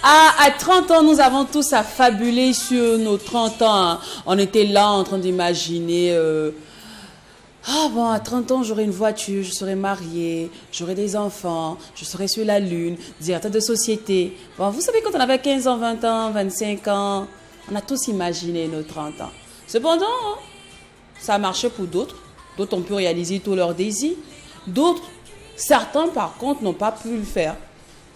À 30 ans, nous avons tous à fabuler sur nos 30 ans. Hein. On était là en train d'imaginer... à 30 ans, j'aurai une voiture, je serai mariée, j'aurai des enfants, je serai sur la lune, directeur de société. Bon, vous savez, quand on avait 15 ans, 20 ans, 25 ans, on a tous imaginé nos 30 ans. Cependant, ça a marché pour d'autres. D'autres ont pu réaliser tous leurs désirs. D'autres, certains, par contre, n'ont pas pu le faire.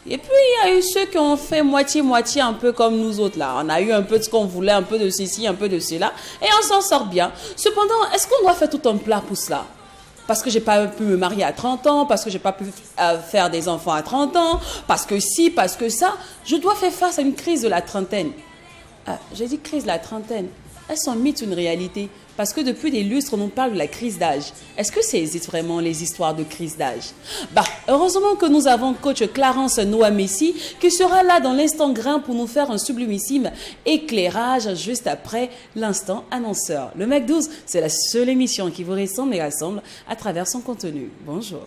Et puis, il y a eu ceux qui ont fait moitié-moitié, un peu comme nous autres, là. On a eu un peu de ce qu'on voulait, un peu de ceci, un peu de cela, et on s'en sort bien. Cependant, est-ce qu'on doit faire tout un plat pour cela? Parce que j'ai pas pu me marier à 30 ans, parce que j'ai pas pu faire des enfants à 30 ans, parce que si, parce que ça, je dois faire face à une crise de la trentaine. J'ai dit crise de la trentaine. Est-ce un mythe ou une réalité? Parce que depuis des lustres, on nous parle de la crise d'âge. Est-ce que c'est vraiment les histoires de crise d'âge? Heureusement que nous avons coach Clarence Noah Messi qui sera là dans l'instant grain pour nous faire un sublimissime éclairage juste après l'instant annonceur. Le Mac 12, c'est la seule émission qui vous ressemble et rassemble à travers son contenu. Bonjour.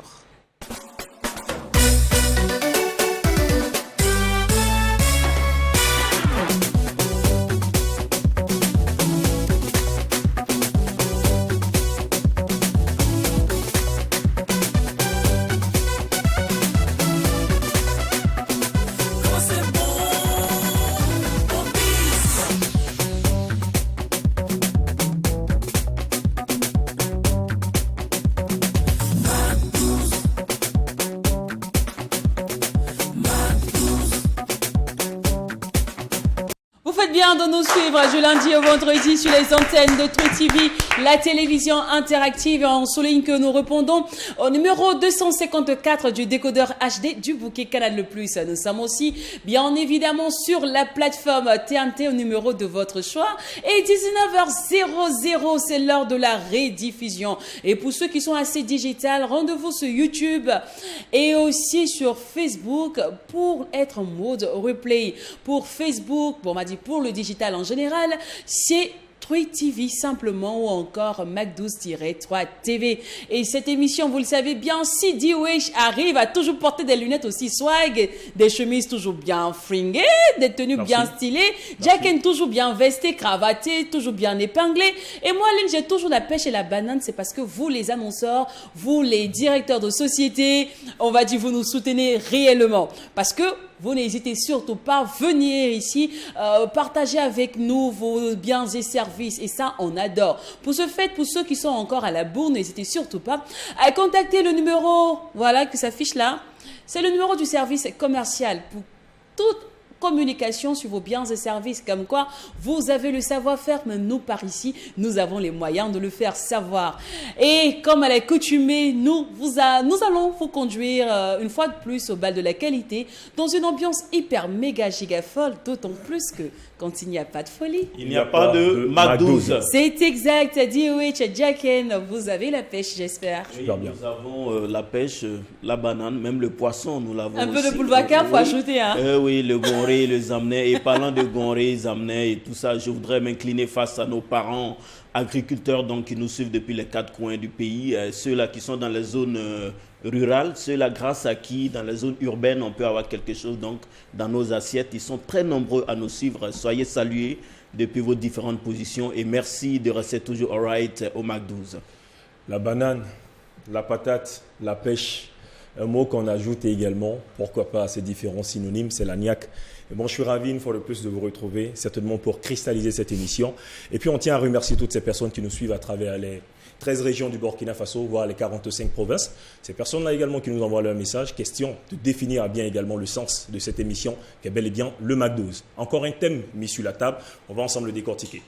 De nous suivre du lundi au vendredi sur les antennes de True TV, la télévision interactive. On souligne que nous répondons au numéro 254 du décodeur HD du bouquet Canal+. Nous sommes aussi bien évidemment sur la plateforme TNT au numéro de votre choix. Et 19h00, c'est l'heure de la rediffusion. Et pour ceux qui sont assez digital, rendez-vous sur YouTube et aussi sur Facebook pour être en mode replay. Pour Facebook, on m'a dit pour le digital en général, c'est True TV simplement ou encore Mac 12-3 TV. Et cette émission, vous le savez bien, si D-Wish arrive à toujours porter des lunettes aussi swag, des chemises toujours bien fringées, des tenues bien stylées, Jacken toujours bien vesté, cravaté, toujours bien épinglé. Et moi, Lynn, j'ai toujours la pêche et la banane, c'est parce que vous, les annonceurs, vous, les directeurs de société, on va dire, vous nous soutenez réellement. Parce que vous n'hésitez surtout pas à venir ici, partager avec nous vos biens et services. Et ça, on adore. Pour ce fait, pour ceux qui sont encore à la bourre, n'hésitez surtout pas à contacter le numéro, voilà, qui s'affiche là. C'est le numéro du service commercial pour toute communication sur vos biens et services, comme quoi vous avez le savoir-faire, mais nous par ici, nous avons les moyens de le faire savoir. Et comme à l'accoutumée, nous allons vous conduire une fois de plus au bal de la qualité dans une ambiance hyper méga giga folle, d'autant plus que quand il n'y a pas de folie, il n'y a pas de Mac 12. C'est exact, D.O.H. Jacken, vous avez la pêche, j'espère. Oui, nous avons la pêche, la banane, même le poisson, nous l'avons un aussi. peu de boulevard, faut ajouter. Hein. Oui, le Gonré, le Zamenais. Et parlant de Gonré, Zamenais et tout ça, je voudrais m'incliner face à nos parents agriculteurs donc, qui nous suivent depuis les quatre coins du pays, ceux-là qui sont dans les zones rurales, ceux-là grâce à qui dans les zones urbaines on peut avoir quelque chose donc dans nos assiettes. Ils sont très nombreux à nous suivre. Soyez salués depuis vos différentes positions et merci de rester toujours alright au Mac 12. La banane, la patate, la pêche, un mot qu'on ajoute également, pourquoi pas à ces différents synonymes, c'est la niaque. Et bon, je suis ravi une fois de plus de vous retrouver, certainement pour cristalliser cette émission. Et puis on tient à remercier toutes ces personnes qui nous suivent à travers les 13 régions du Burkina Faso, voire les 45 provinces. Ces personnes-là également qui nous envoient leur message. Question de définir bien également le sens de cette émission, qui est bel et bien le Mac 12. Encore un thème mis sur la table, on va ensemble le décortiquer.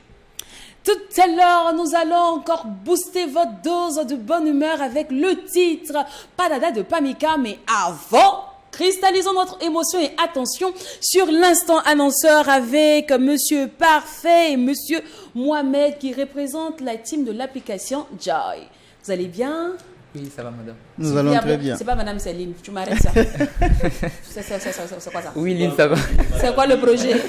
Tout à l'heure, nous allons encore booster votre dose de bonne humeur avec le titre Padada de Pamika, mais avant... cristallisons notre émotion et attention sur l'instant annonceur avec Monsieur Parfait et Monsieur Mohamed qui représentent la team de l'application Joy. Vous allez bien? Oui, ça va, madame. Nous allons très bien. C'est pas madame Céline, tu m'arrêtes ça. C'est quoi ça? Oui, Lynn, ça va. C'est quoi le projet?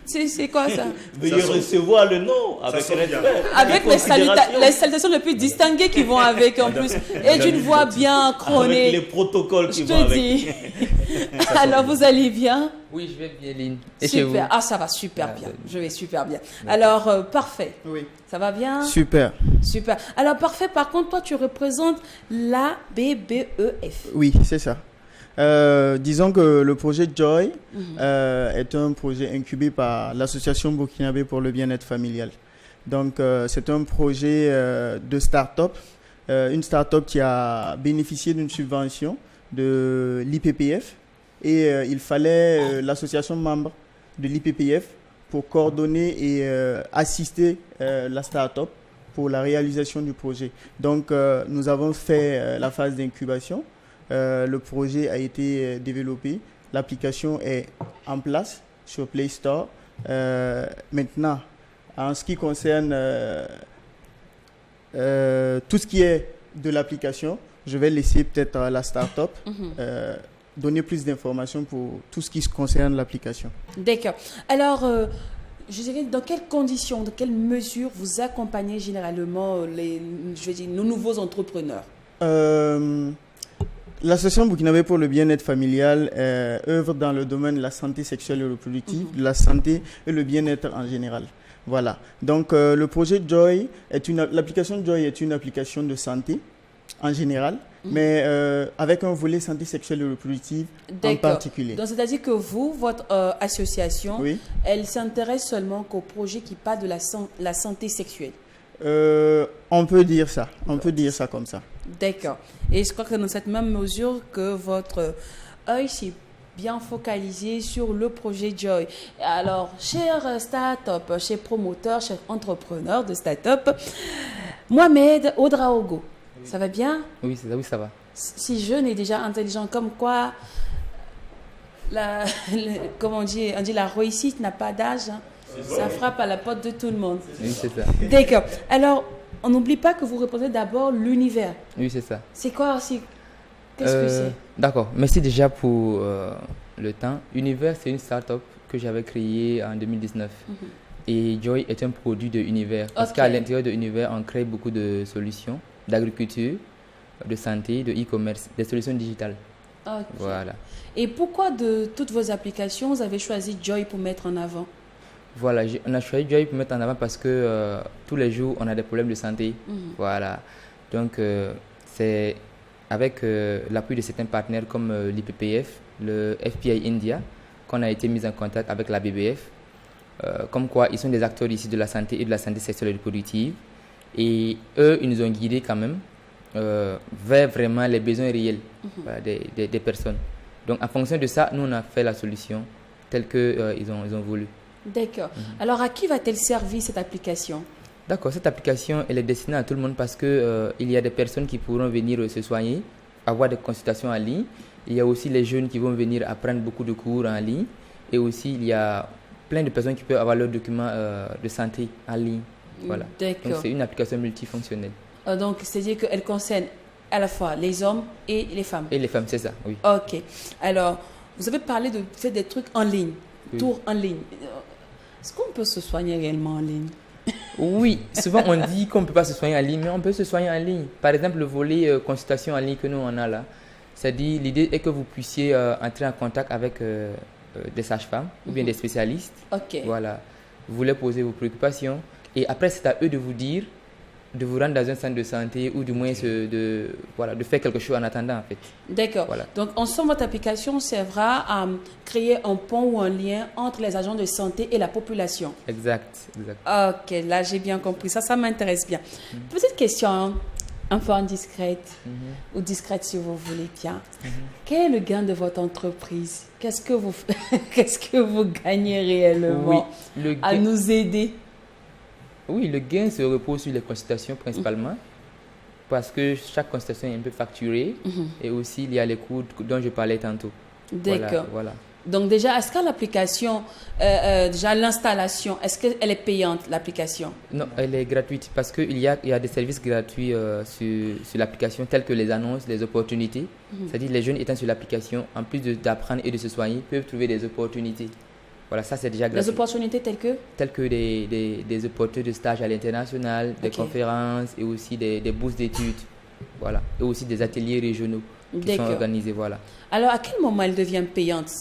C'est quoi ça? Veuillez recevoir le nom avec respect. Avec les salutations les plus distinguées qui vont avec en plus. Et d'une voix bien chronée. Avec les protocoles qui vont avec. Alors, vous allez bien? Oui, je vais bien, Lynn. Et chez vous? Super. Ah, ça va super bien. D'accord. Je vais super bien. Alors, parfait. Oui. Ça va bien? Super. Super. Alors, parfait. Par contre, toi, tu représentes la BBEF. Oui, c'est ça. Disons que le projet Joy est un projet incubé par l'Association burkinabé pour le bien-être familial. Donc, c'est un projet de start-up, une start-up qui a bénéficié d'une subvention de l'IPPF et il fallait l'association membre de l'IPPF pour coordonner et assister la start-up pour la réalisation du projet. Donc, nous avons fait la phase d'incubation. Le projet a été développé. L'application est en place sur Play Store. Maintenant, en ce qui concerne tout ce qui est de l'application, je vais laisser peut-être la start-up donner plus d'informations pour tout ce qui concerne l'application. D'accord. Alors, je dirais, dans quelles conditions, dans quelles mesures vous accompagnez généralement nos nouveaux entrepreneurs? L'association burkinabé pour le bien-être familial œuvre dans le domaine de la santé sexuelle et reproductive, de la santé et le bien-être en général. Voilà. Donc, le projet Joy l'application Joy est une application de santé en général, mais avec un volet santé sexuelle et reproductive en particulier. Donc, c'est-à-dire que vous, votre association, oui, elle s'intéresse seulement qu'aux projets qui parlent de la santé sexuelle. On peut dire ça. On peut dire ça comme ça. D'accord. Et je crois que dans cette même mesure que votre œil s'est bien focalisé sur le projet Joy. Alors, chers start-up, chers promoteurs, chers entrepreneurs de start-up, Mohamed Ouedraogo, ça va bien? Oui, ça va. Si jeune et déjà intelligent, comme quoi, comment on dit la réussite n'a pas d'âge. Hein. Ça frappe à la porte de tout le monde. Oui, c'est ça. D'accord. Alors, on n'oublie pas que vous représentez d'abord l'univers. Oui, c'est ça. C'est quoi aussi? Qu'est-ce que c'est? D'accord. Merci déjà pour le temps. Univers, c'est une start-up que j'avais créée en 2019. Et Joy est un produit de Univers. Parce qu'à l'intérieur de Univers, on crée beaucoup de solutions d'agriculture, de santé, de e-commerce, des solutions digitales. Okay. Voilà. Et pourquoi de toutes vos applications, vous avez choisi Joy pour mettre en avant? Voilà, on a choisi Joy pour mettre en avant parce que tous les jours, on a des problèmes de santé. Voilà. Donc, c'est avec l'appui de certains partenaires comme l'IPPF, le FPI India, qu'on a été mis en contact avec la BBF. Comme quoi, ils sont des acteurs ici de la santé et de la santé sexuelle et reproductive. Et eux, ils nous ont guidés quand même vers vraiment les besoins réels voilà, des personnes. Donc, en fonction de ça, nous, on a fait la solution telle qu'ils ont voulu. D'accord. Alors, à qui va-t-elle servir cette application? D'accord, cette application, elle est destinée à tout le monde parce que il y a des personnes qui pourront venir se soigner, avoir des consultations en ligne. Il y a aussi les jeunes qui vont venir apprendre beaucoup de cours en ligne. Et aussi, il y a plein de personnes qui peuvent avoir leurs documents de santé en ligne. Voilà. D'accord. Donc, c'est une application multifonctionnelle. Donc, c'est-à-dire qu'elle concerne à la fois les hommes et les femmes. Et les femmes, c'est ça, oui. Ok. Alors, vous avez parlé de faire des trucs en ligne, tours en ligne. Est-ce qu'on peut se soigner réellement en ligne? Oui, souvent on dit qu'on ne peut pas se soigner en ligne, mais on peut se soigner en ligne. Par exemple, le volet consultation en ligne que nous on a là, c'est-à-dire l'idée est que vous puissiez entrer en contact avec des sages-femmes ou bien des spécialistes. Ok. Voilà, vous voulez poser vos préoccupations et après c'est à eux de vous dire, de vous rendre dans un centre de santé ou du moins de faire quelque chose en attendant en fait. D'accord. Voilà. Donc en somme, votre application servira à créer un pont ou un lien entre les agents de santé et la population. Exact. Ok, là j'ai bien compris. Ça m'intéresse bien. Petite question, hein, un peu indiscrète ou discrète si vous voulez bien. Quel est le gain de votre entreprise? Qu'est-ce que vous gagnez réellement à nous aider? Oui, le gain se repose sur les consultations principalement, parce que chaque consultation est un peu facturée, et aussi il y a les coûts dont je parlais tantôt. D'accord. Voilà. Donc déjà, est-ce que l'application, déjà l'installation, est-ce qu'elle est payante, l'application? Non, elle est gratuite, parce qu'il y a des services gratuits sur l'application, tels que les annonces, les opportunités. C'est-à-dire les jeunes étant sur l'application, en plus d'apprendre et de se soigner, peuvent trouver des opportunités. Voilà, ça c'est déjà gratuit. Les opportunités telles que? Telles que des opportunités de stage à l'international, des conférences et aussi des bourses d'études. Voilà, et aussi des ateliers régionaux. qui sont organisées. Voilà. Alors, à quel moment elle devient payante,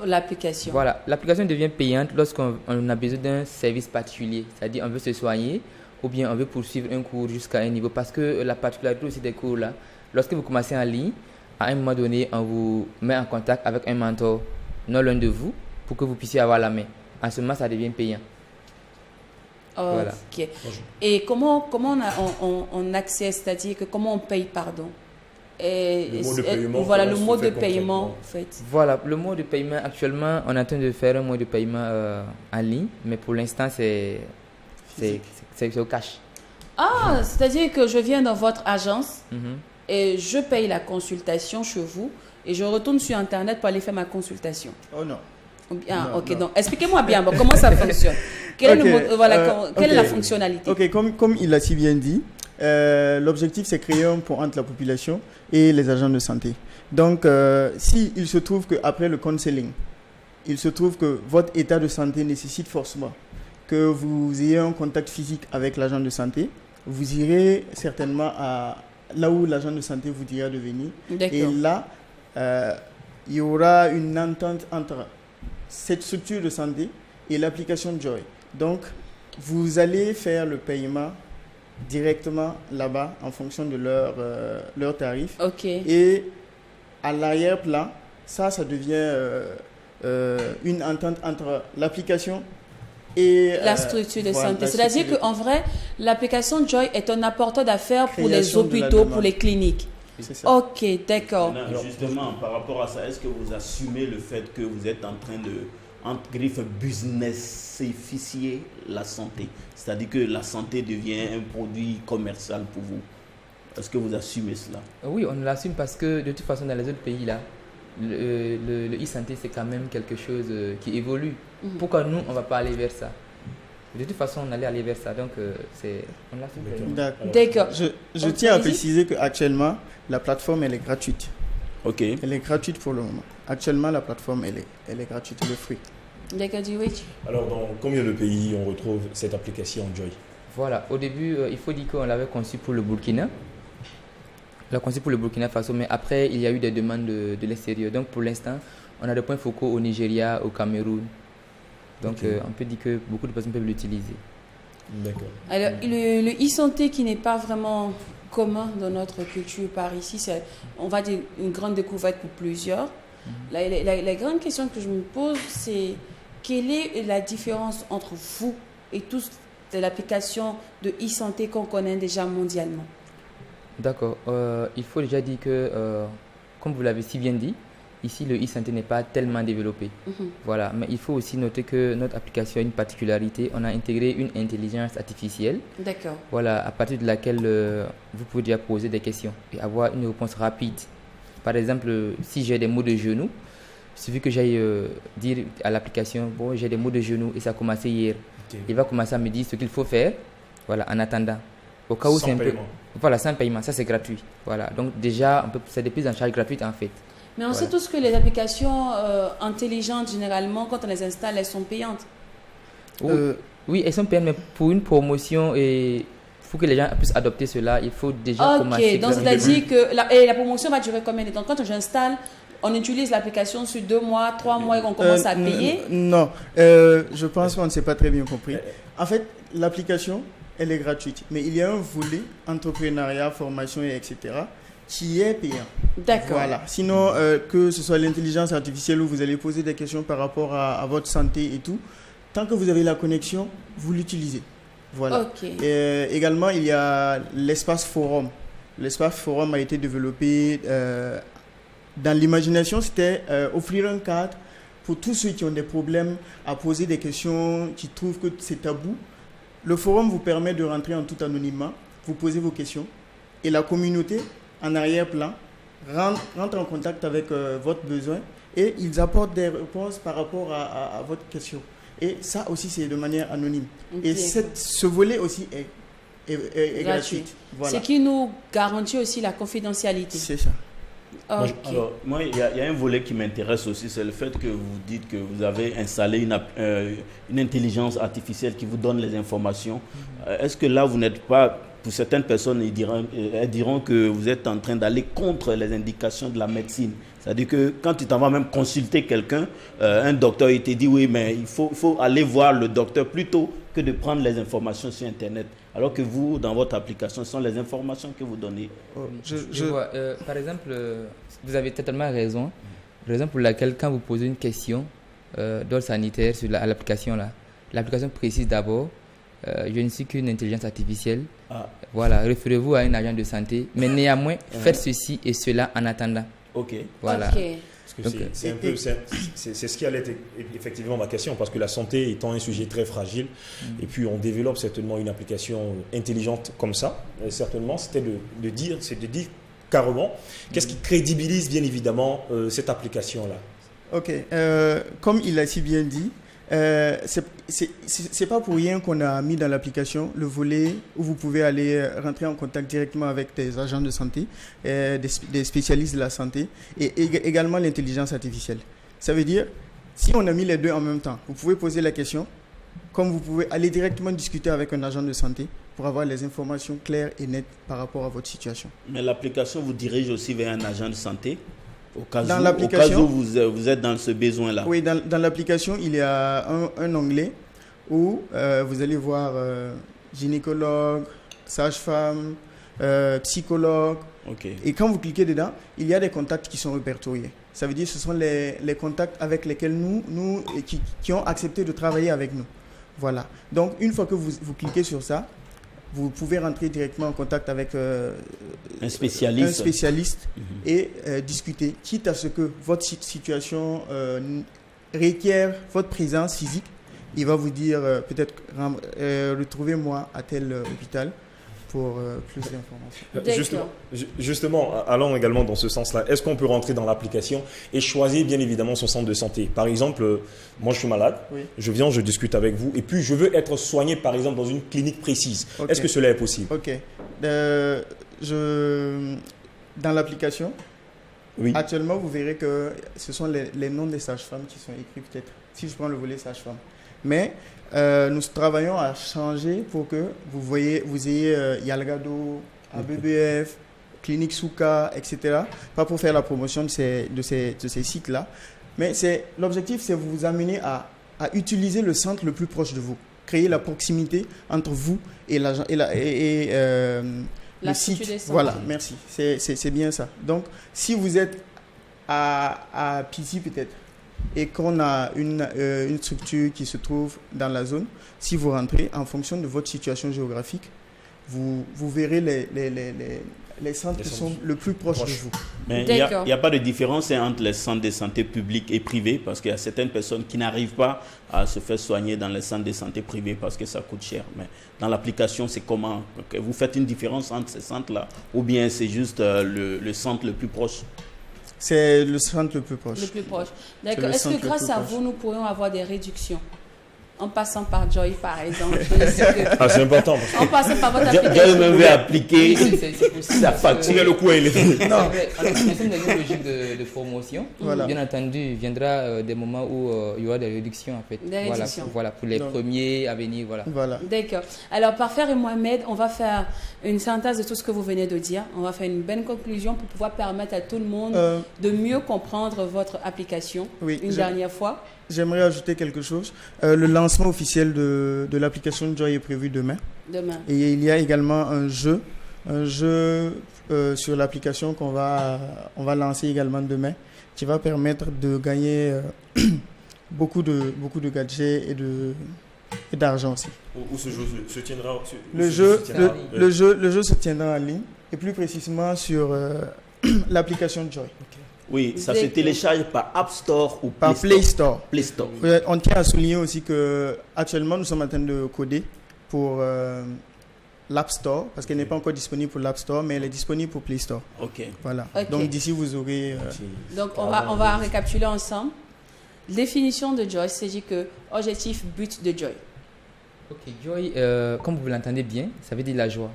l'application? Voilà, l'application devient payante lorsqu'on a besoin d'un service particulier, c'est-à-dire on veut se soigner ou bien on veut poursuivre un cours jusqu'à un niveau. Parce que la particularité aussi des cours là, lorsque vous commencez en ligne, à un moment donné, on vous met en contact avec un mentor, non l'un de vous, pour que vous puissiez avoir la main. En ce moment, ça devient payant. Voilà. Ok. Et comment on accède, c'est-à-dire que comment on paye, pardon? Le mode de paiement, voilà, le comment mode se de fait paiement, concrètement? en fait. Voilà, le mode de paiement, actuellement, on est en train de faire un mode de paiement en ligne, mais pour l'instant, c'est au cash. Ah, c'est-à-dire que je viens dans votre agence Mhm. et je paye la consultation chez vous et je retourne sur Internet pour aller faire ma consultation. Oh non. Ah, Non, ok, non. donc expliquez-moi bien comment ça fonctionne. Quelle, Ok, est, quelle est la ok. fonctionnalité? Ok, comme il a si bien dit, l'objectif c'est créer un pont entre la population et les agents de santé. Donc, si il se trouve qu'après le counseling, il se trouve que votre état de santé nécessite forcément que vous ayez un contact physique avec l'agent de santé, vous irez certainement là où l'agent de santé vous dira de venir. Et D'accord. là, il y aura une entente entre cette structure de santé et l'application Joy. Donc, vous allez faire le paiement directement là-bas en fonction de leur tarif. Ok. Et à l'arrière-plan, ça devient une entente entre l'application et La structure de voilà, santé. la C'est-à-dire structure de- qu'en vrai, l'application Joy est un apporteur d'affaires pour les Création de la hôpitaux, demande. pour les cliniques. C'est ça. Ok, d'accord. Maintenant, justement, par rapport à ça, est-ce que vous assumez le fait que vous êtes en train de, entre griffes, businessifier la santé? C'est-à-dire que la santé devient un produit commercial pour vous. Est-ce que vous assumez cela? Oui, on l'assume parce que de toute façon, dans les autres pays là, le e-santé c'est quand même quelque chose qui évolue. Pourquoi nous, on ne va pas aller vers ça? De toute façon, on allait aller vers ça, donc on l'assume. D'accord. D'accord. Je Donc, tiens à allez-y. préciser qu'actuellement, la plateforme, elle est gratuite. Ok. Elle est gratuite pour le moment. Actuellement, la plateforme, elle est gratuite, elle est free. D'accord, du oui. Alors, dans combien de pays on retrouve cette application Joy? Voilà, au début, il faut dire qu'on l'avait conçu pour le Burkina. On l'a conçu pour le Burkina Faso, mais après, il y a eu des demandes de l'extérieur. Donc, pour l'instant, on a des points focaux au Nigeria, au Cameroun. Donc, on peut dire que beaucoup de personnes peuvent l'utiliser. D'accord. Alors, le e-santé qui n'est pas vraiment commun dans notre culture par ici, c'est, on va dire, une grande découverte pour plusieurs. La grande question que je me pose, c'est quelle est la différence entre vous et toutes les applications de e-santé qu'on connaît déjà mondialement? D'accord. Il faut déjà dire que, comme vous l'avez si bien dit, ici, le e-santé n'est pas tellement développé. Voilà. Mais il faut aussi noter que notre application a une particularité. On a intégré une intelligence artificielle. D'accord. Voilà, à partir de laquelle vous pouvez déjà poser des questions et avoir une réponse rapide. Par exemple, si j'ai des maux de genoux, il suffit que j'aille dire à l'application, bon, j'ai des maux de genoux et ça a commencé hier. Ok. Il va commencer à me dire ce qu'il faut faire, voilà, en attendant. Au cas où Sans c'est un peu... paiement. Voilà, sans paiement, ça c'est gratuit. Voilà, donc déjà, c'est des prises en charge gratuites en fait. Mais on Voilà. sait tous que les applications intelligentes, généralement, quand on les installe, elles sont payantes. Oui, Euh, oui, elles sont payantes, mais pour une promotion et pour que les gens puissent adopter cela, il faut déjà commencer. Ok, donc par- c'est-à-dire que la promotion va durer combien de temps? Quand j'installe, on utilise l'application sur 2 mois, 3 mois et on commence à payer? Non, je pense qu'on ne s'est pas très bien compris. En fait, l'application, elle est gratuite, mais il y a un volet entrepreneuriat, formation et etc. qui est payant. D'accord. Voilà. Sinon, que ce soit l'intelligence artificielle où vous allez poser des questions par rapport à votre santé et tout, tant que vous avez la connexion, vous l'utilisez. Voilà. Ok. Également, il y a l'espace forum. L'espace forum a été développé dans l'imagination, c'était offrir un cadre pour tous ceux qui ont des problèmes à poser des questions, qui trouvent que c'est tabou. Le forum vous permet de rentrer en tout anonymat, vous posez vos questions et la communauté en arrière-plan rentre en contact avec votre besoin et ils apportent des réponses par rapport à votre question. Et ça aussi, c'est de manière anonyme. Ok. Et ce volet aussi est gratuit. Voilà. Ce qui nous garantit aussi la confidentialité. C'est ça. Ok. Alors, moi, il y a un volet qui m'intéresse aussi, c'est le fait que vous dites que vous avez installé une intelligence artificielle qui vous donne les informations. Est-ce que là, vous n'êtes pas pour certaines personnes, elles diront que vous êtes en train d'aller contre les indications de la médecine. C'est-à-dire que quand tu t'en vas même consulter quelqu'un, un docteur, il te dit oui, mais il faut aller voir le docteur plutôt que de prendre les informations sur Internet. Alors que vous, dans votre application, ce sont les informations que vous donnez. Je vois. Par exemple, vous avez totalement raison. Raison pour laquelle, quand vous posez une question d'ordre sanitaire sur l'application, l'application précise d'abord je ne suis qu'une intelligence artificielle. Voilà, référez-vous à un agent de santé, mais néanmoins, faites ceci et cela en attendant. Ok. Voilà. Okay. C'est ce qui allait être effectivement ma question, parce que la santé étant un sujet très fragile, et puis on développe certainement une application intelligente comme ça, et certainement c'était de dire carrément qu'est-ce qui crédibilise bien évidemment cette application-là. Ok, comme il a si bien dit, c'est pas pour rien qu'on a mis dans l'application le volet où vous pouvez aller rentrer en contact directement avec des agents de santé, des spécialistes de la santé et également l'intelligence artificielle. Ça veut dire, si on a mis les deux en même temps, vous pouvez poser la question, comme vous pouvez aller directement discuter avec un agent de santé pour avoir les informations claires et nettes par rapport à votre situation. Mais l'application vous dirige aussi vers un agent de santé au cas où vous êtes dans ce besoin-là. Oui, dans l'application, il y a un onglet où vous allez voir gynécologue, sage-femme, psychologue. Okay. Et quand vous cliquez dedans, il y a des contacts qui sont répertoriés. Ça veut dire que ce sont les contacts avec lesquels qui ont accepté de travailler avec nous. Voilà. Donc, une fois que vous cliquez sur ça, vous pouvez rentrer directement en contact avec un spécialiste et discuter, quitte à ce que votre situation requiert votre présence physique. Il va vous dire peut-être retrouvez-moi à tel hôpital pour plus d'informations. Justement, allons également dans ce sens-là. Est-ce qu'on peut rentrer dans l'application et choisir bien évidemment son centre de santé? Par exemple, moi je suis malade, je viens, je discute avec vous et puis je veux être soigné par exemple dans une clinique précise. Okay. Est-ce que cela est possible? Ok. Dans l'application, actuellement vous verrez que ce sont les noms des sages-femmes qui sont écrits peut-être, si je prends le volet sage-femme. Mais nous travaillons à changer pour que vous ayez Yalgado, ABBF, Clinique Souka, etc. Pas pour faire la promotion de ces sites-là. Mais l'objectif, c'est vous amener à utiliser le centre le plus proche de vous. Créer la proximité entre vous et le site. Voilà, merci. C'est bien ça. Donc, si vous êtes à Pisi peut-être, et qu'on a une structure qui se trouve dans la zone, si vous rentrez, en fonction de votre situation géographique, vous verrez les centres qui sont le plus proches de vous. Mais il n'y a pas de différence entre les centres de santé publics et privés, parce qu'il y a certaines personnes qui n'arrivent pas à se faire soigner dans les centres de santé privés parce que ça coûte cher. Mais dans l'application, c'est comment? Vous faites une différence entre ces centres-là ou bien c'est juste le centre le plus proche? C'est le centre le plus proche. Le plus proche. D'accord. Est-ce que grâce à vous, nous pourrions avoir des réductions en passant par Joy, par exemple? C'est important. En passant par votre application. Joy même veut appliquer sa facture. Le coût est élevé. Non. Nous sommes dans une logique de promotion. Voilà. Bien entendu, il viendra des moments où il y aura des réductions en fait. Des réductions. Voilà, pour les premiers à venir. Voilà. D'accord. Alors, Parfaire et Mohamed, on va faire une synthèse de tout ce que vous venez de dire. On va faire une bonne conclusion pour pouvoir permettre à tout le monde de mieux comprendre votre application une dernière fois. J'aimerais ajouter quelque chose. Le lancement officiel de l'application Joy est prévu demain. Et il y a également un jeu sur l'application on va lancer également demain, qui va permettre de gagner beaucoup de gadgets et d'argent aussi. Où ce jeu se tiendra? Le jeu se tiendra en ligne, et plus précisément sur l'application Joy. Okay. Oui, ça se télécharge par App Store ou Play Store. Play Store. On tient à souligner aussi qu'actuellement, nous sommes en train de coder pour l'App Store, parce qu'elle n'est pas encore disponible pour l'App Store, mais elle est disponible pour Play Store. Ok. Voilà. Okay. Donc d'ici, vous aurez... Donc on va récapituler ensemble. Définition de Joy, c'est que objectif, but de Joy. Ok, Joy, comme vous l'entendez bien, ça veut dire la joie.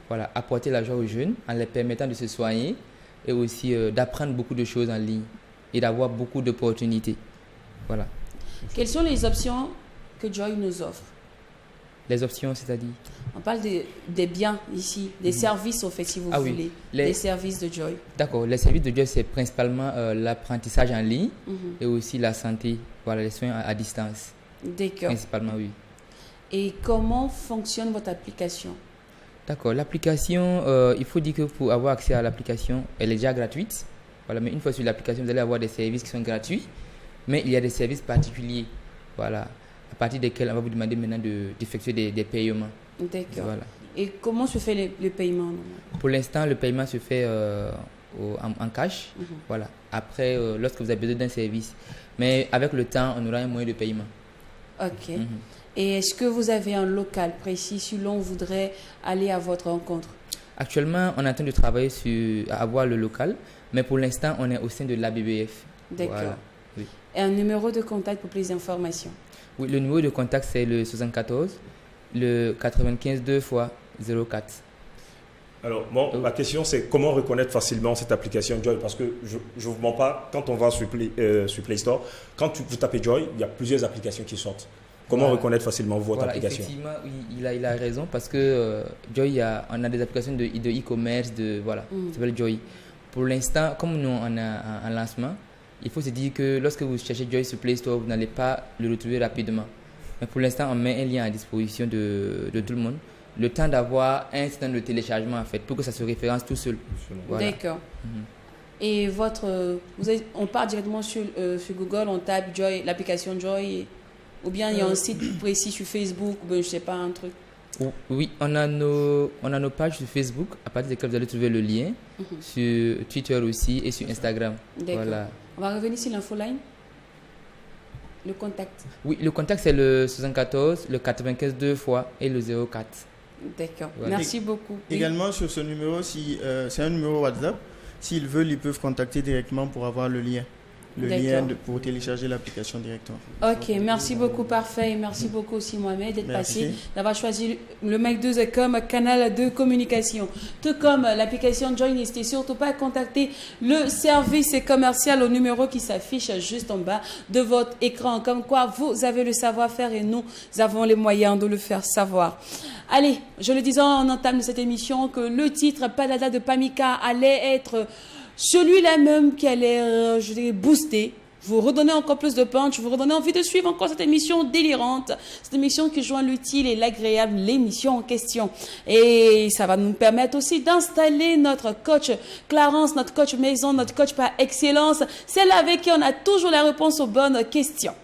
Voilà, apporter la joie aux jeunes en les permettant de se soigner, et aussi d'apprendre beaucoup de choses en ligne et d'avoir beaucoup d'opportunités. Voilà. Quelles sont les options que Joy nous offre? Les options, c'est-à-dire? On parle des biens ici, des services au fait, si vous Oui. voulez, les services de Joy. D'accord. Les services de Joy, c'est principalement l'apprentissage en ligne et aussi la santé, voilà, les soins à distance. D'accord. Principalement, oui. Et comment fonctionne votre application? D'accord. L'application, il faut dire que pour avoir accès à l'application, elle est déjà gratuite. Voilà, mais une fois sur l'application, vous allez avoir des services qui sont gratuits, mais il y a des services particuliers, voilà, à partir desquels on va vous demander maintenant d'effectuer des paiements. D'accord. Voilà. Et comment se fait le paiement? Pour l'instant, le paiement se fait en cash. Voilà. Après, lorsque vous avez besoin d'un service. Mais avec le temps, on aura un moyen de paiement. Ok. Et est-ce que vous avez un local précis si l'on voudrait aller à votre rencontre? Actuellement, on est en train de travailler à avoir le local, mais pour l'instant, on est au sein de l'ABBF. D'accord. Voilà. Oui. Et un numéro de contact pour plus d'informations? Oui, le numéro de contact, c'est le 74, le 95 2 fois 04. Alors, bon, la question, c'est comment reconnaître facilement cette application Joy? Parce que je ne vous mens pas, quand on va sur Play Store, quand vous tapez Joy, il y a plusieurs applications qui sortent. Comment reconnaître facilement votre application? Effectivement, oui, il a raison parce que Joy, on a des applications de e-commerce, ça s'appelle Joy. Pour l'instant, comme nous, on a un lancement, il faut se dire que lorsque vous cherchez Joy sur Play Store, vous n'allez pas le retrouver rapidement. Mais pour l'instant, on met un lien à disposition de tout le monde. Le temps d'avoir un certain nombre de téléchargements, en fait, pour que ça se référence tout seul. Voilà. D'accord. Et on part directement sur Google, on tape Joy, l'application Joy, ou bien il y a un site précis sur Facebook, ou bien, je sais pas, un truc. Oui, on a nos pages sur Facebook, à partir desquelles vous allez trouver le lien, sur Twitter aussi et sur Instagram. D'accord. Voilà. On va revenir sur l'infoline. Le contact. Oui, le contact c'est le 74, le 95 2 fois et le 04. D'accord. Voilà. Merci beaucoup. Également sur ce numéro, si c'est un numéro WhatsApp, s'ils veulent, ils peuvent contacter directement pour avoir le lien. Pour télécharger l'application directement. Ok, merci beaucoup, parfait. Et merci beaucoup aussi, Mohamed, d'être passé, d'avoir choisi le Mic 2 comme canal de communication. Tout comme l'application Joy, n'hésitez surtout pas à contacter le service commercial au numéro qui s'affiche juste en bas de votre écran. Comme quoi, vous avez le savoir-faire et nous avons les moyens de le faire savoir. Allez, je le disais en entame de cette émission que le titre Padada de Pamika allait être celui-là même qui allait, je dirais, booster, vous redonner encore plus de punch, vous redonner envie de suivre encore cette émission délirante, cette émission qui joint l'utile et l'agréable, l'émission en question. Et ça va nous permettre aussi d'installer notre coach Clarence, notre coach maison, notre coach par excellence, celle avec qui on a toujours la réponse aux bonnes questions.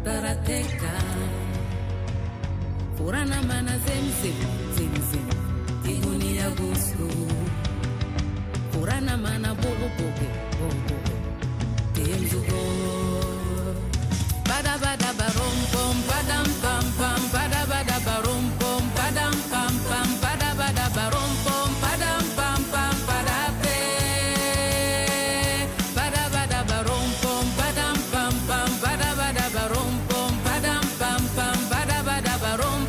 Tarateka Furana mana zem Tiguni ya gusto Furana mana bobo Temzugo Bada bada barom pom Badam pam pam Bada bada barom pom Badam pam pam Bada bada barom pom Badam pam pam Bada pe Bada bada barom pom Badam pam pam Bada bada barom Pom, padam, pam, pam, bada, bada, barom,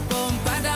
pom, padam.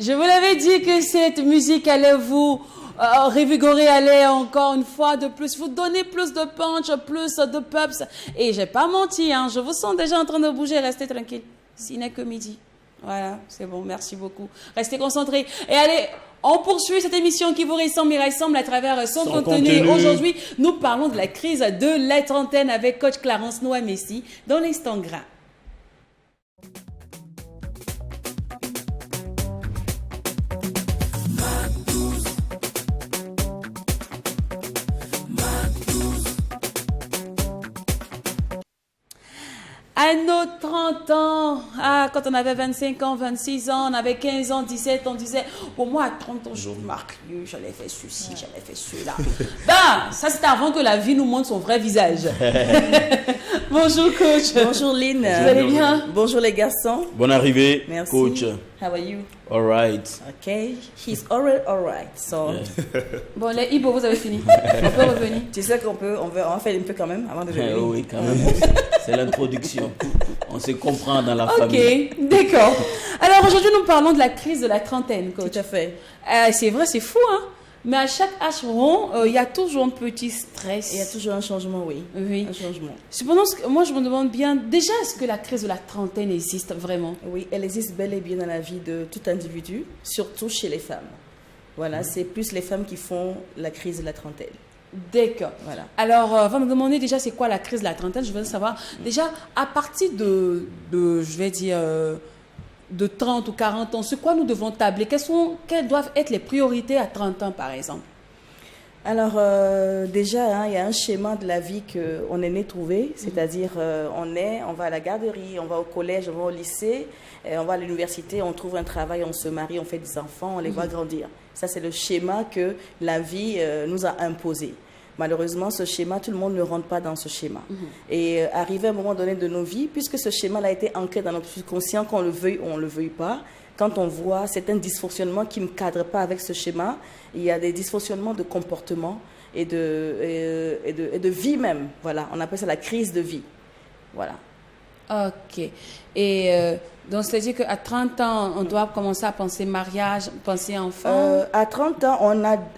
Je vous l'avais dit que cette musique allait vous revigorer, allait encore une fois de plus, vous donner plus de punch, plus de peps. Et j'ai pas menti, hein, je vous sens déjà en train de bouger, restez tranquille. S'il n'est que midi. Voilà, c'est bon, merci beaucoup. Restez concentrés. Et allez, on poursuit cette émission qui vous ressemble et ressemble à travers son contenu. Et aujourd'hui, nous parlons de la crise de la trentaine avec coach Clarence Noah Messi dans l'instant gras. À nos 30 ans, quand on avait 25 ans, 26 ans, on avait 15 ans, 17, on disait, bon, moi, à 30 ans, je marque, j'allais faire ceci, j'allais faire cela. Ben, ça, c'était avant que la vie nous montre son vrai visage. Bonjour, coach. Bonjour, Lynn. Vous allez bien? Bonjour, les garçons. Bonne arrivée, Merci. coach. How are you? All right. Okay, he's all right. So, Bon, les Ibo, vous avez fini. On peut revenir. tu sais on va faire un peu quand même avant de venir. Oui, quand même. C'est l'introduction. On se comprend dans la famille. Ok, d'accord. Alors aujourd'hui, nous parlons de la crise de la trentaine, coach. Tout à fait. C'est vrai, c'est fou, hein? Mais à chaque âge rond, il y a toujours un petit stress. Il y a toujours un changement, oui. Oui. Un changement. Cependant, moi, je me demande bien, déjà, est-ce que la crise de la trentaine existe vraiment? Oui, elle existe bel et bien dans la vie de tout individu, surtout chez les femmes. Voilà, c'est plus les femmes qui font la crise de la trentaine. D'accord. Voilà. Alors, avant de me demander déjà c'est quoi la crise de la trentaine, je veux savoir, déjà, à partir je vais dire, de 30 ou 40 ans, sur quoi nous devons tabler? Quelles doivent être les priorités à 30 ans, par exemple? Alors, déjà, hein, il y a un schéma de la vie qu'on est né trouvé, c'est-à-dire on va à la garderie, on va au collège, on va au lycée, on va à l'université, on trouve un travail, on se marie, on fait des enfants, on les voit grandir. Ça, c'est le schéma que la vie nous a imposé. Malheureusement, ce schéma, tout le monde ne rentre pas dans ce schéma. Et arrivé à un moment donné de nos vies, puisque ce schéma-là a été ancré dans notre subconscient, qu'on le veuille ou on ne le veuille pas, quand on voit certains dysfonctionnements qui ne cadrent pas avec ce schéma, il y a des dysfonctionnements de comportement et de vie même. Voilà, on appelle ça la crise de vie. Voilà. Ok. Et donc, c'est-à-dire qu'à 30 ans, on doit commencer à penser mariage, penser enfant? À 30 ans,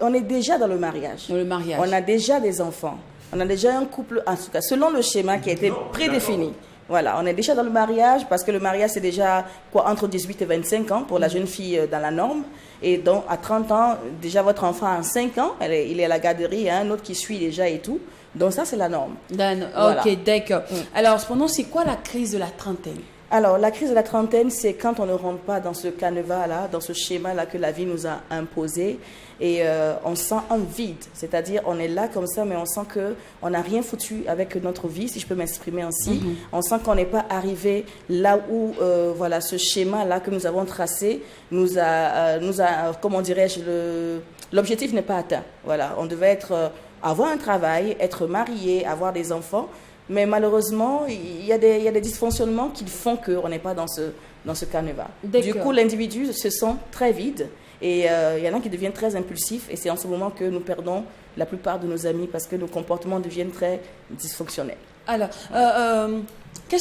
on est déjà dans le mariage. Dans le mariage. On a déjà des enfants. On a déjà un couple, en tout cas, selon le schéma qui a été prédéfini. Voilà, on est déjà dans le mariage parce que le mariage, c'est déjà entre 18 et 25 ans pour la jeune fille dans la norme. Et donc, à 30 ans, déjà votre enfant a 5 ans, il est à la garderie, il y a un autre qui suit déjà et tout. Donc, ça, c'est la norme. Voilà. Ok, d'accord. Alors, cependant, c'est quoi la crise de la trentaine? Alors, la crise de la trentaine, c'est quand on ne rentre pas dans ce canevas-là, dans ce schéma-là que la vie nous a imposé. Et on sent un vide, c'est-à-dire on est là comme ça, mais on sent qu'on n'a rien foutu avec notre vie, si je peux m'exprimer ainsi. On sent qu'on n'est pas arrivé là où voilà, ce schéma-là que nous avons tracé nous a comment dirais-je, l'objectif n'est pas atteint. Voilà, on devait avoir un travail, être marié, avoir des enfants. Mais malheureusement, il y a des dysfonctionnements qui font qu'on n'est pas dans ce canevas. Du coup, l'individu se sent très vide et il y en a qui deviennent très impulsifs et c'est en ce moment que nous perdons la plupart de nos amis parce que nos comportements deviennent très dysfonctionnels. Alors, quel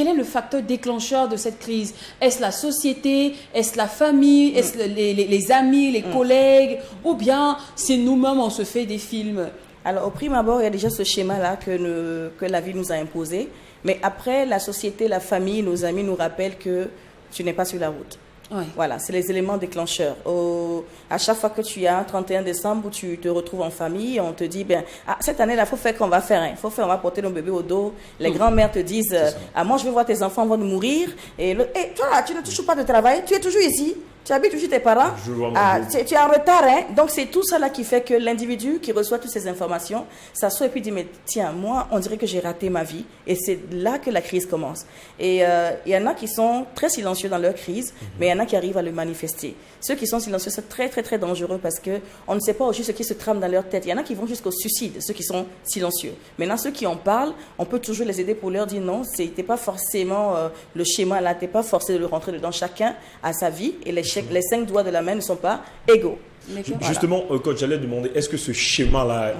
est le facteur déclencheur de cette crise? Est-ce la société? Est-ce la famille? Est-ce les amis, les collègues? Ou bien c'est nous-mêmes, on se fait des films? Alors, au prime abord, il y a déjà ce schéma-là que la vie nous a imposé. Mais après, la société, la famille, nos amis nous rappellent que tu n'es pas sur la route. Ouais. Voilà, c'est les éléments déclencheurs. À chaque fois que tu as un 31 décembre où tu te retrouves en famille, on te dit, cette année-là, il faut faire qu'on va faire. On va porter nos bébés au dos. Les grands-mères te disent, moi, je veux voir tes enfants avant de mourir. Et toi, là, tu ne touches pas de travail, tu es toujours ici. Tu habites toujours tes parents. Tu es en retard. Hein? Donc, c'est tout ça là qui fait que l'individu qui reçoit toutes ces informations s'assoit et puis dit, mais tiens, moi, on dirait que j'ai raté ma vie. Et c'est là que la crise commence. Et il y en a qui sont très silencieux dans leur crise, mais il y en a qui arrivent à le manifester. Ceux qui sont silencieux, c'est très, très, très dangereux parce qu'on ne sait pas au juste ce qui se trame dans leur tête. Il y en a qui vont jusqu'au suicide, ceux qui sont silencieux. Maintenant, ceux qui en parlent, on peut toujours les aider pour leur dire non, ce n'était pas forcément le schéma là, tu n'es pas forcé de le rentrer dedans. Chacun a sa vie et les 5 doigts de la main ne sont pas égaux. Justement, coach, j'allais demander, est-ce que ce schéma-là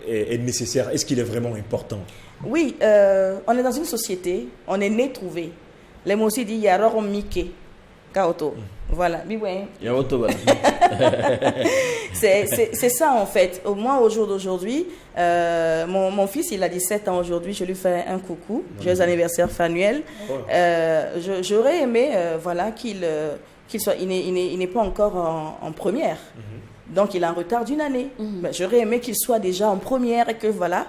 est nécessaire? Est-ce qu'il est vraiment important? Oui, on est dans une société, on est né trouvé. Les mots aussi disent, il y a rare Mickey. Kaoto. Voilà. Mais ouais. Il y a autre, voilà. C'est ça en fait. Moi, au jour d'aujourd'hui, mon fils, il a 17 ans aujourd'hui. Je lui fais un coucou. Joyeux anniversaire, Fanuel. J'aurais aimé voilà, qu'il soit. Il n'est pas encore en première. Donc, il a un retard d'une année. Ben, j'aurais aimé qu'il soit déjà en première et que voilà,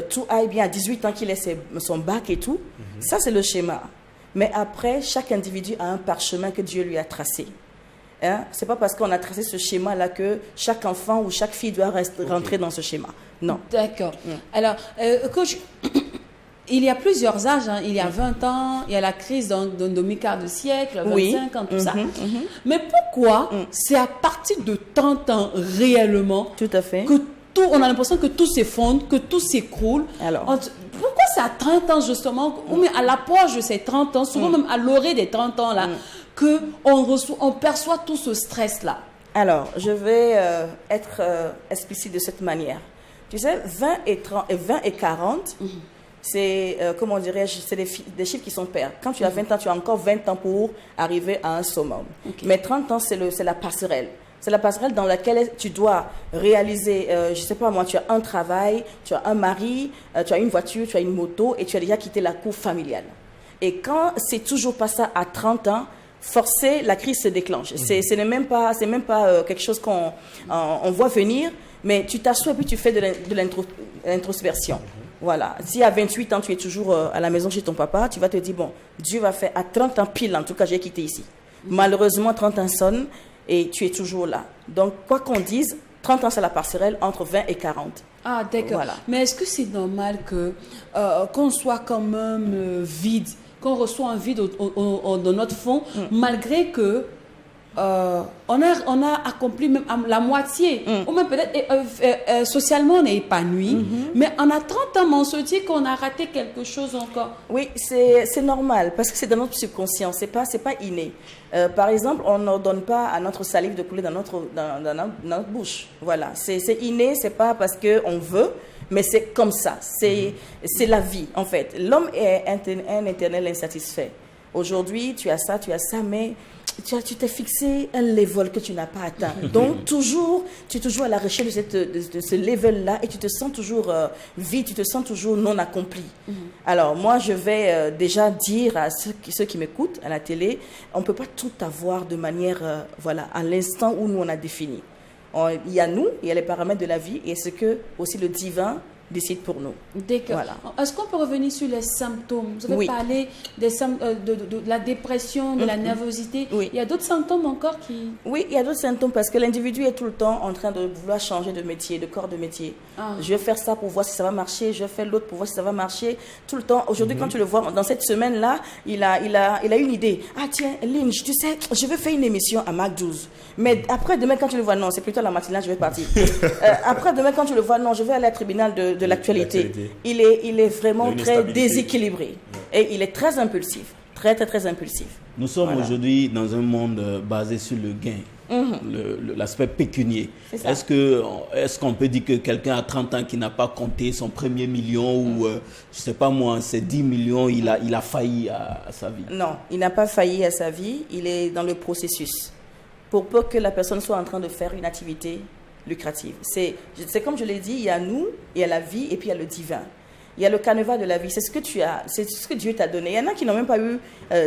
tout aille bien à 18 ans, qu'il ait son bac et tout. Ça, c'est le schéma. Mais après, chaque individu a un parchemin que Dieu lui a tracé. Hein? Ce n'est pas parce qu'on a tracé ce schéma-là que chaque enfant ou chaque fille doit rentrer dans ce schéma. Non. D'accord. Alors, coach, il y a plusieurs âges. Hein. Il y a 20 ans, il y a la crise d'un demi-quart de siècle, 25 ans, tout ça. Mais pourquoi c'est à partir de 30 ans réellement Tout à fait. que on a l'impression que tout s'effondre, que tout s'écroule? Alors. Pourquoi c'est à 30 ans justement, ou même à l'approche de ces 30 ans, souvent même à l'orée des 30 ans là, on perçoit tout ce stress-là? Alors, je vais être explicite de cette manière. Tu sais, 20 et 40, c'est, comment dirais-je, c'est des chiffres qui sont pairs. Quand tu as 20 ans, tu as encore 20 ans pour arriver à un summum. Mais 30 ans, c'est la passerelle. C'est la passerelle dans laquelle tu dois réaliser, je ne sais pas moi, tu as un travail, tu as un mari, tu as une voiture, tu as une moto et tu as déjà quitté la cour familiale. Et quand c'est toujours pas ça à 30 ans, forcé, la crise se déclenche. Ce n'est même pas quelque chose qu'on voit venir, mais tu t'assois et puis tu fais de l'introspection. Voilà. Si à 28 ans, tu es toujours à la maison chez ton papa, tu vas te dire, bon, Dieu va faire à 30 ans pile, en tout cas, j'ai quitté ici. Malheureusement, 30 ans sonne et tu es toujours là. Donc, quoi qu'on dise, 30 ans, c'est la passerelle entre 20 et 40. Ah, d'accord. Voilà. Mais est-ce que c'est normal qu'on soit quand même vide, qu'on reçoit un vide dans notre fond, malgré que on a accompli même la moitié, ou même peut-être socialement on est épanoui, mais on a 30 ans, mais on se dit qu'on a raté quelque chose encore. Oui, c'est normal, parce que c'est dans notre subconscient, c'est pas inné. Par exemple, on n'ordonne pas à notre salive de couler dans notre bouche. Voilà, c'est inné, c'est pas parce qu'on veut, mais c'est comme ça, c'est la vie en fait. L'homme est un éternel insatisfait. Aujourd'hui, tu as ça, mais tu t'es fixé un level que tu n'as pas atteint. Donc, tu es toujours à la recherche de ce level-là et tu te sens toujours vide, tu te sens toujours non accompli. Alors, moi, je vais déjà dire à ceux qui m'écoutent à la télé, on ne peut pas tout avoir de manière, voilà, à l'instant où nous, on a défini. Il y a nous, il y a les paramètres de la vie et ce que aussi le divin décide pour nous. D'accord. Voilà. Est-ce qu'on peut revenir sur les symptômes? Vous avez parlé de la dépression, de la nervosité. Oui. Il y a d'autres symptômes encore qui... Oui, il y a d'autres symptômes parce que l'individu est tout le temps en train de vouloir changer de métier, de corps de métier. Je vais faire ça pour voir si ça va marcher, je vais faire l'autre pour voir si ça va marcher. Tout le temps. Aujourd'hui, quand tu le vois, dans cette semaine-là, il a une idée. Ah tiens, Lynch, tu sais, je vais faire une émission à Mac 12. Mais après, demain, quand tu le vois, non, c'est plutôt la matinale, je vais partir. Après, demain, quand tu le vois, non, je vais aller au tribunal de l'actualité. Il est vraiment très déséquilibré. Et il est très impulsif. Très, très, très impulsif. Nous sommes aujourd'hui dans un monde basé sur le gain. L'aspect pécunier. Est-ce qu'on peut dire que quelqu'un à 30 ans qui n'a pas compté son premier million ou, je sais pas moi, ses 10 millions, il a failli à sa vie? Non, il n'a pas failli à sa vie. Il est dans le processus. Pour peu que la personne soit en train de faire une activité lucrative. C'est comme je l'ai dit, il y a nous, il y a la vie et puis il y a le divin. Il y a le canevas de la vie, c'est ce que tu as, c'est ce que Dieu t'a donné. Il y en a qui n'ont même pas eu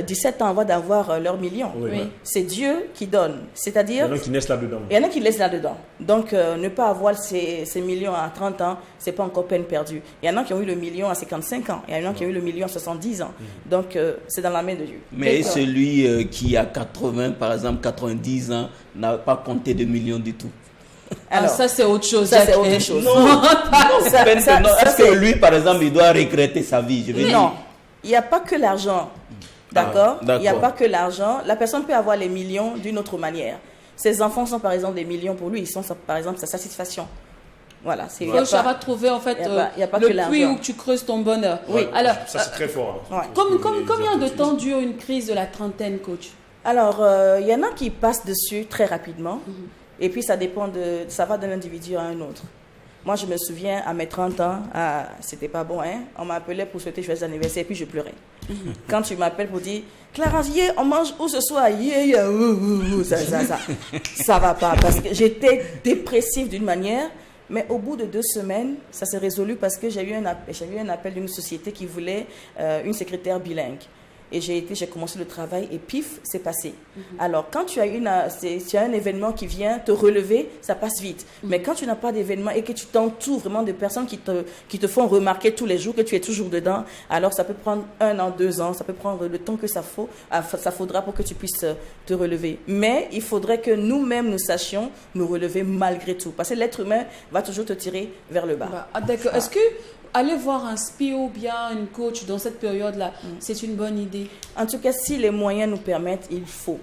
17 ans avant d'avoir leur million. Oui. C'est Dieu qui donne, c'est-à-dire... Il y en a qui naissent là-dedans. Il y en a qui laissent là-dedans. Donc, ne pas avoir ces millions à 30 ans, c'est pas encore peine perdue. Il y en a qui ont eu le million à 55 ans, il y en a qui ont eu le million à 70 ans. Donc, c'est dans la main de Dieu. Mais celui qui a 80, par exemple, 90 ans, n'a pas compté de millions du tout. Alors, ça c'est autre chose. Ça c'est autre chose. Est-ce que lui, par exemple, il doit regretter sa vie? Non, il n'y a pas que l'argent. D'accord. Il n'y a pas que l'argent. La personne peut avoir les millions d'une autre manière. Ses enfants sont par exemple des millions pour lui. Ils sont par exemple sa satisfaction. Voilà. Ça va trouver en fait le puits où tu creuses ton bonheur. Oui. Alors, ça c'est très fort. Hein. Combien de temps dure une crise de la trentaine, coach? Alors, il y en a qui passent dessus très rapidement. Et puis, ça va d'un individu à un autre. Moi, je me souviens, à mes 30 ans, c'était pas bon, hein? On m'appelait pour souhaiter joyeux anniversaire, puis je pleurais. Quand tu m'appelles pour dire, Clarence, on mange où ce soir? Ça va pas, parce que j'étais dépressive d'une manière. Mais au bout de 2 semaines, ça s'est résolu parce que j'ai eu un appel d'une société qui voulait une secrétaire bilingue. Et j'ai commencé le travail et pif, c'est passé. Alors, quand tu as un événement qui vient te relever, ça passe vite. Mais quand tu n'as pas d'événement et que tu t'entoures vraiment de personnes qui te font remarquer tous les jours que tu es toujours dedans, alors ça peut prendre 1 an, 2 ans, ça peut prendre le temps que ça faudra pour que tu puisses te relever. Mais il faudrait que nous-mêmes, nous sachions nous relever malgré tout. Parce que l'être humain va toujours te tirer vers le bas. D'accord. Est-ce que aller voir un SPIO ou bien une coach dans cette période-là, c'est une bonne idée? En tout cas, si les moyens nous permettent, il faut.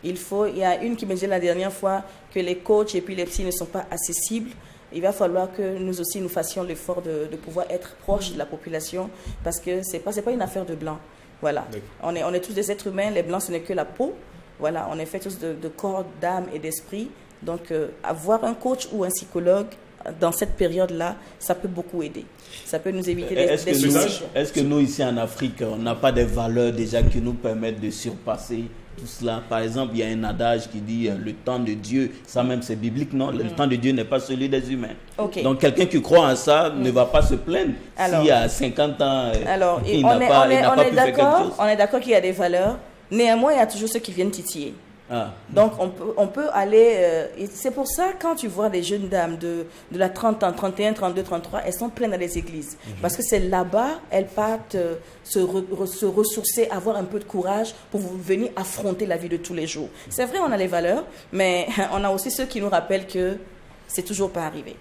Il y a une qui me disait la dernière fois que les coachs et puis les psys ne sont pas accessibles. Il va falloir que nous aussi nous fassions l'effort de pouvoir être proches de la population parce que c'est pas une affaire de blanc. Voilà. On est tous des êtres humains. Les blancs, ce n'est que la peau. Voilà. On est fait tous de corps, d'âme et d'esprit. Donc, avoir un coach ou un psychologue dans cette période-là, ça peut beaucoup aider. Ça peut nous éviter des soucis. Est-ce que nous, ici en Afrique, on n'a pas des valeurs déjà qui nous permettent de surpasser tout cela? Par exemple, il y a un adage qui dit le temps de Dieu, ça même c'est biblique, non? Le temps de Dieu n'est pas celui des humains. Okay. Donc quelqu'un qui croit en ça ne va pas se plaindre s'il y a 50 ans, il n'a pas pu faire quelque chose. On est d'accord qu'il y a des valeurs. Néanmoins, il y a toujours ceux qui viennent titiller. Donc, on peut aller... et c'est pour ça, quand tu vois des jeunes dames de la 30 ans, 31, 32, 33, elles sont pleines dans les églises. Parce que c'est là-bas, elles partent se ressourcer, avoir un peu de courage pour venir affronter la vie de tous les jours. C'est vrai, on a les valeurs, mais on a aussi ceux qui nous rappellent que c'est toujours pas arrivé.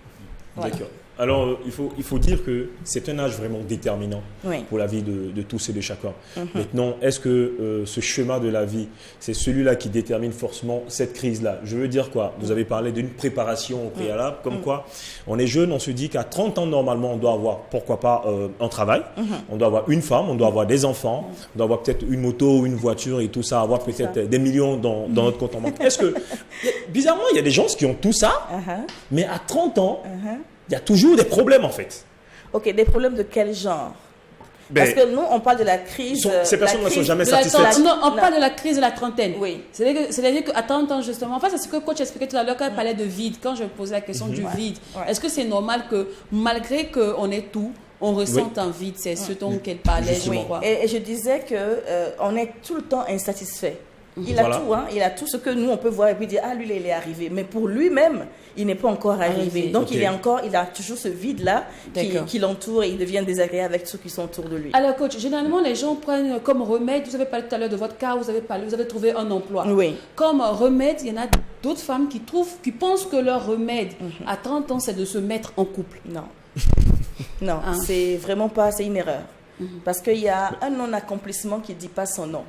Voilà. D'accord. Alors, il faut dire que c'est un âge vraiment déterminant pour la vie de tous et de chacun. Maintenant, est-ce que ce chemin de la vie, c'est celui-là qui détermine forcément cette crise-là? Je veux dire quoi? Vous avez parlé d'une préparation au préalable, comme quoi on est jeune, on se dit qu'à 30 ans, normalement, on doit avoir, pourquoi pas, un travail, on doit avoir une femme, on doit avoir des enfants, on doit avoir peut-être une moto, une voiture et tout ça, avoir peut-être des millions dans notre compte en banque. Est-ce que, bizarrement, il y a des gens qui ont tout ça, mais à 30 ans, il y a toujours des problèmes, en fait. Ok, des problèmes de quel genre? Parce que nous, on parle de la crise... Ces personnes ne sont jamais satisfaites. Non, on parle de la crise de la trentaine. Oui. C'est-à-dire qu'à 30 ans, justement, enfin, c'est ce que le coach expliquait tout à l'heure quand il parlait de vide, quand je posais la question du vide. Est-ce que c'est normal que, malgré qu'on ait tout, on ressente un vide? C'est ce dont qu'elle parlait, je crois. Et je disais qu'on est tout le temps insatisfait. Il a tout, il a tout ce que nous on peut voir et puis dire lui il est arrivé, mais pour lui-même il n'est pas encore arrivé. Donc il a toujours ce vide là qui l'entoure et il devient désagréable avec ceux qui sont autour de lui. Alors coach, généralement les gens prennent comme remède, vous avez parlé tout à l'heure de votre cas, vous avez trouvé un emploi. Oui. Comme remède, il y en a d'autres femmes qui pensent que leur remède à 30 ans c'est de se mettre en couple. Non, c'est vraiment pas, c'est une erreur. Parce qu'il y a un non-accomplissement qui ne dit pas son nom.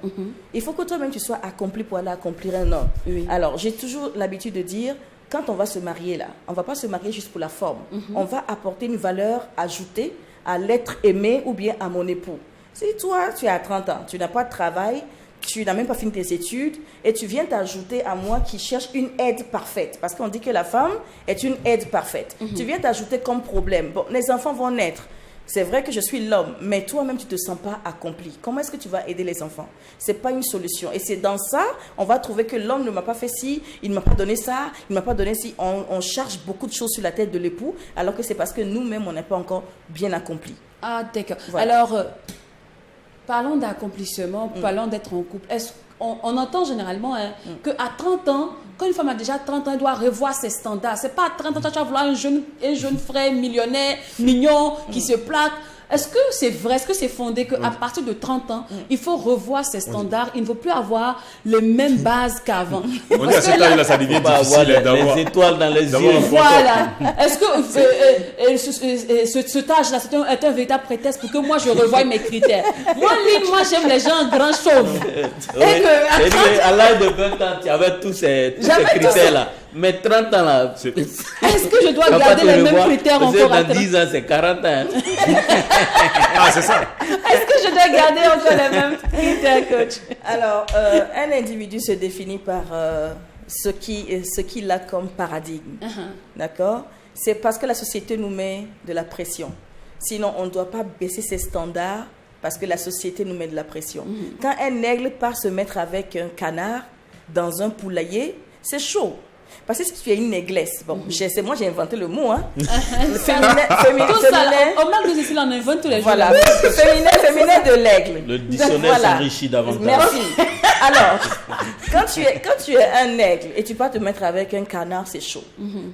Il faut que toi-même tu sois accompli pour aller accomplir un nom. Alors, j'ai toujours l'habitude de dire, quand on va se marier là, on ne va pas se marier juste pour la forme. On va apporter une valeur ajoutée à l'être aimé ou bien à mon époux. Si toi, tu as 30 ans, tu n'as pas de travail, tu n'as même pas fini tes études et tu viens t'ajouter à moi qui cherche une aide parfaite. Parce qu'on dit que la femme est une aide parfaite. Tu viens t'ajouter comme problème. Bon, les enfants vont naître. C'est vrai que je suis l'homme, mais toi-même, tu ne te sens pas accompli. Comment est-ce que tu vas aider les enfants? Ce n'est pas une solution. Et c'est dans ça, on va trouver que l'homme ne m'a pas fait ci, il ne m'a pas donné ça, il ne m'a pas donné ci. On charge beaucoup de choses sur la tête de l'époux, alors que c'est parce que nous-mêmes, on n'est pas encore bien accomplis. Ah, d'accord. Voilà. Alors, parlons d'accomplissement, parlons d'être en couple. On entend généralement qu'à 30 ans, quand une femme a déjà 30 ans, elle doit revoir ses standards. Ce n'est pas à 30 ans que tu vas vouloir un jeune frère millionnaire, mignon, qui se plaque. Est-ce que c'est vrai, est-ce que c'est fondé qu'à partir de 30 ans, il faut revoir ses standards, il ne faut plus avoir les mêmes bases qu'avant? On dit à cet âge-là, ça devient difficile d'avoir les étoiles dans les yeux. Voilà. Est-ce que cet âge-là est un véritable prétexte pour que moi je revoie mes critères? Moi, j'aime les gens grands chauves. À l'âge de 20 ans, tu avais tous ces critères-là. Mais 30 ans là, est-ce que je dois garder les mêmes critères encore dans 10 ans, c'est 40 ans. Ah, c'est ça. Est-ce que je dois garder encore les mêmes critères, coach? Alors, un individu se définit par ce qu'il a comme paradigme. D'accord? c'est parce que la société nous met de la pression. Sinon, on ne doit pas baisser ses standards parce que la société nous met de la pression. Quand un aigle part se mettre avec un canard dans un poulailler, c'est chaud. Parce que si tu es une aiglesse, bon, moi j'ai inventé le mot, hein. féminin. Au mal de ceci, on invente tous les jours. Voilà, féminin de l'aigle. Le dictionnaire s'enrichit davantage. Merci. Alors, quand tu es un aigle et tu vas te mettre avec un canard, c'est chaud.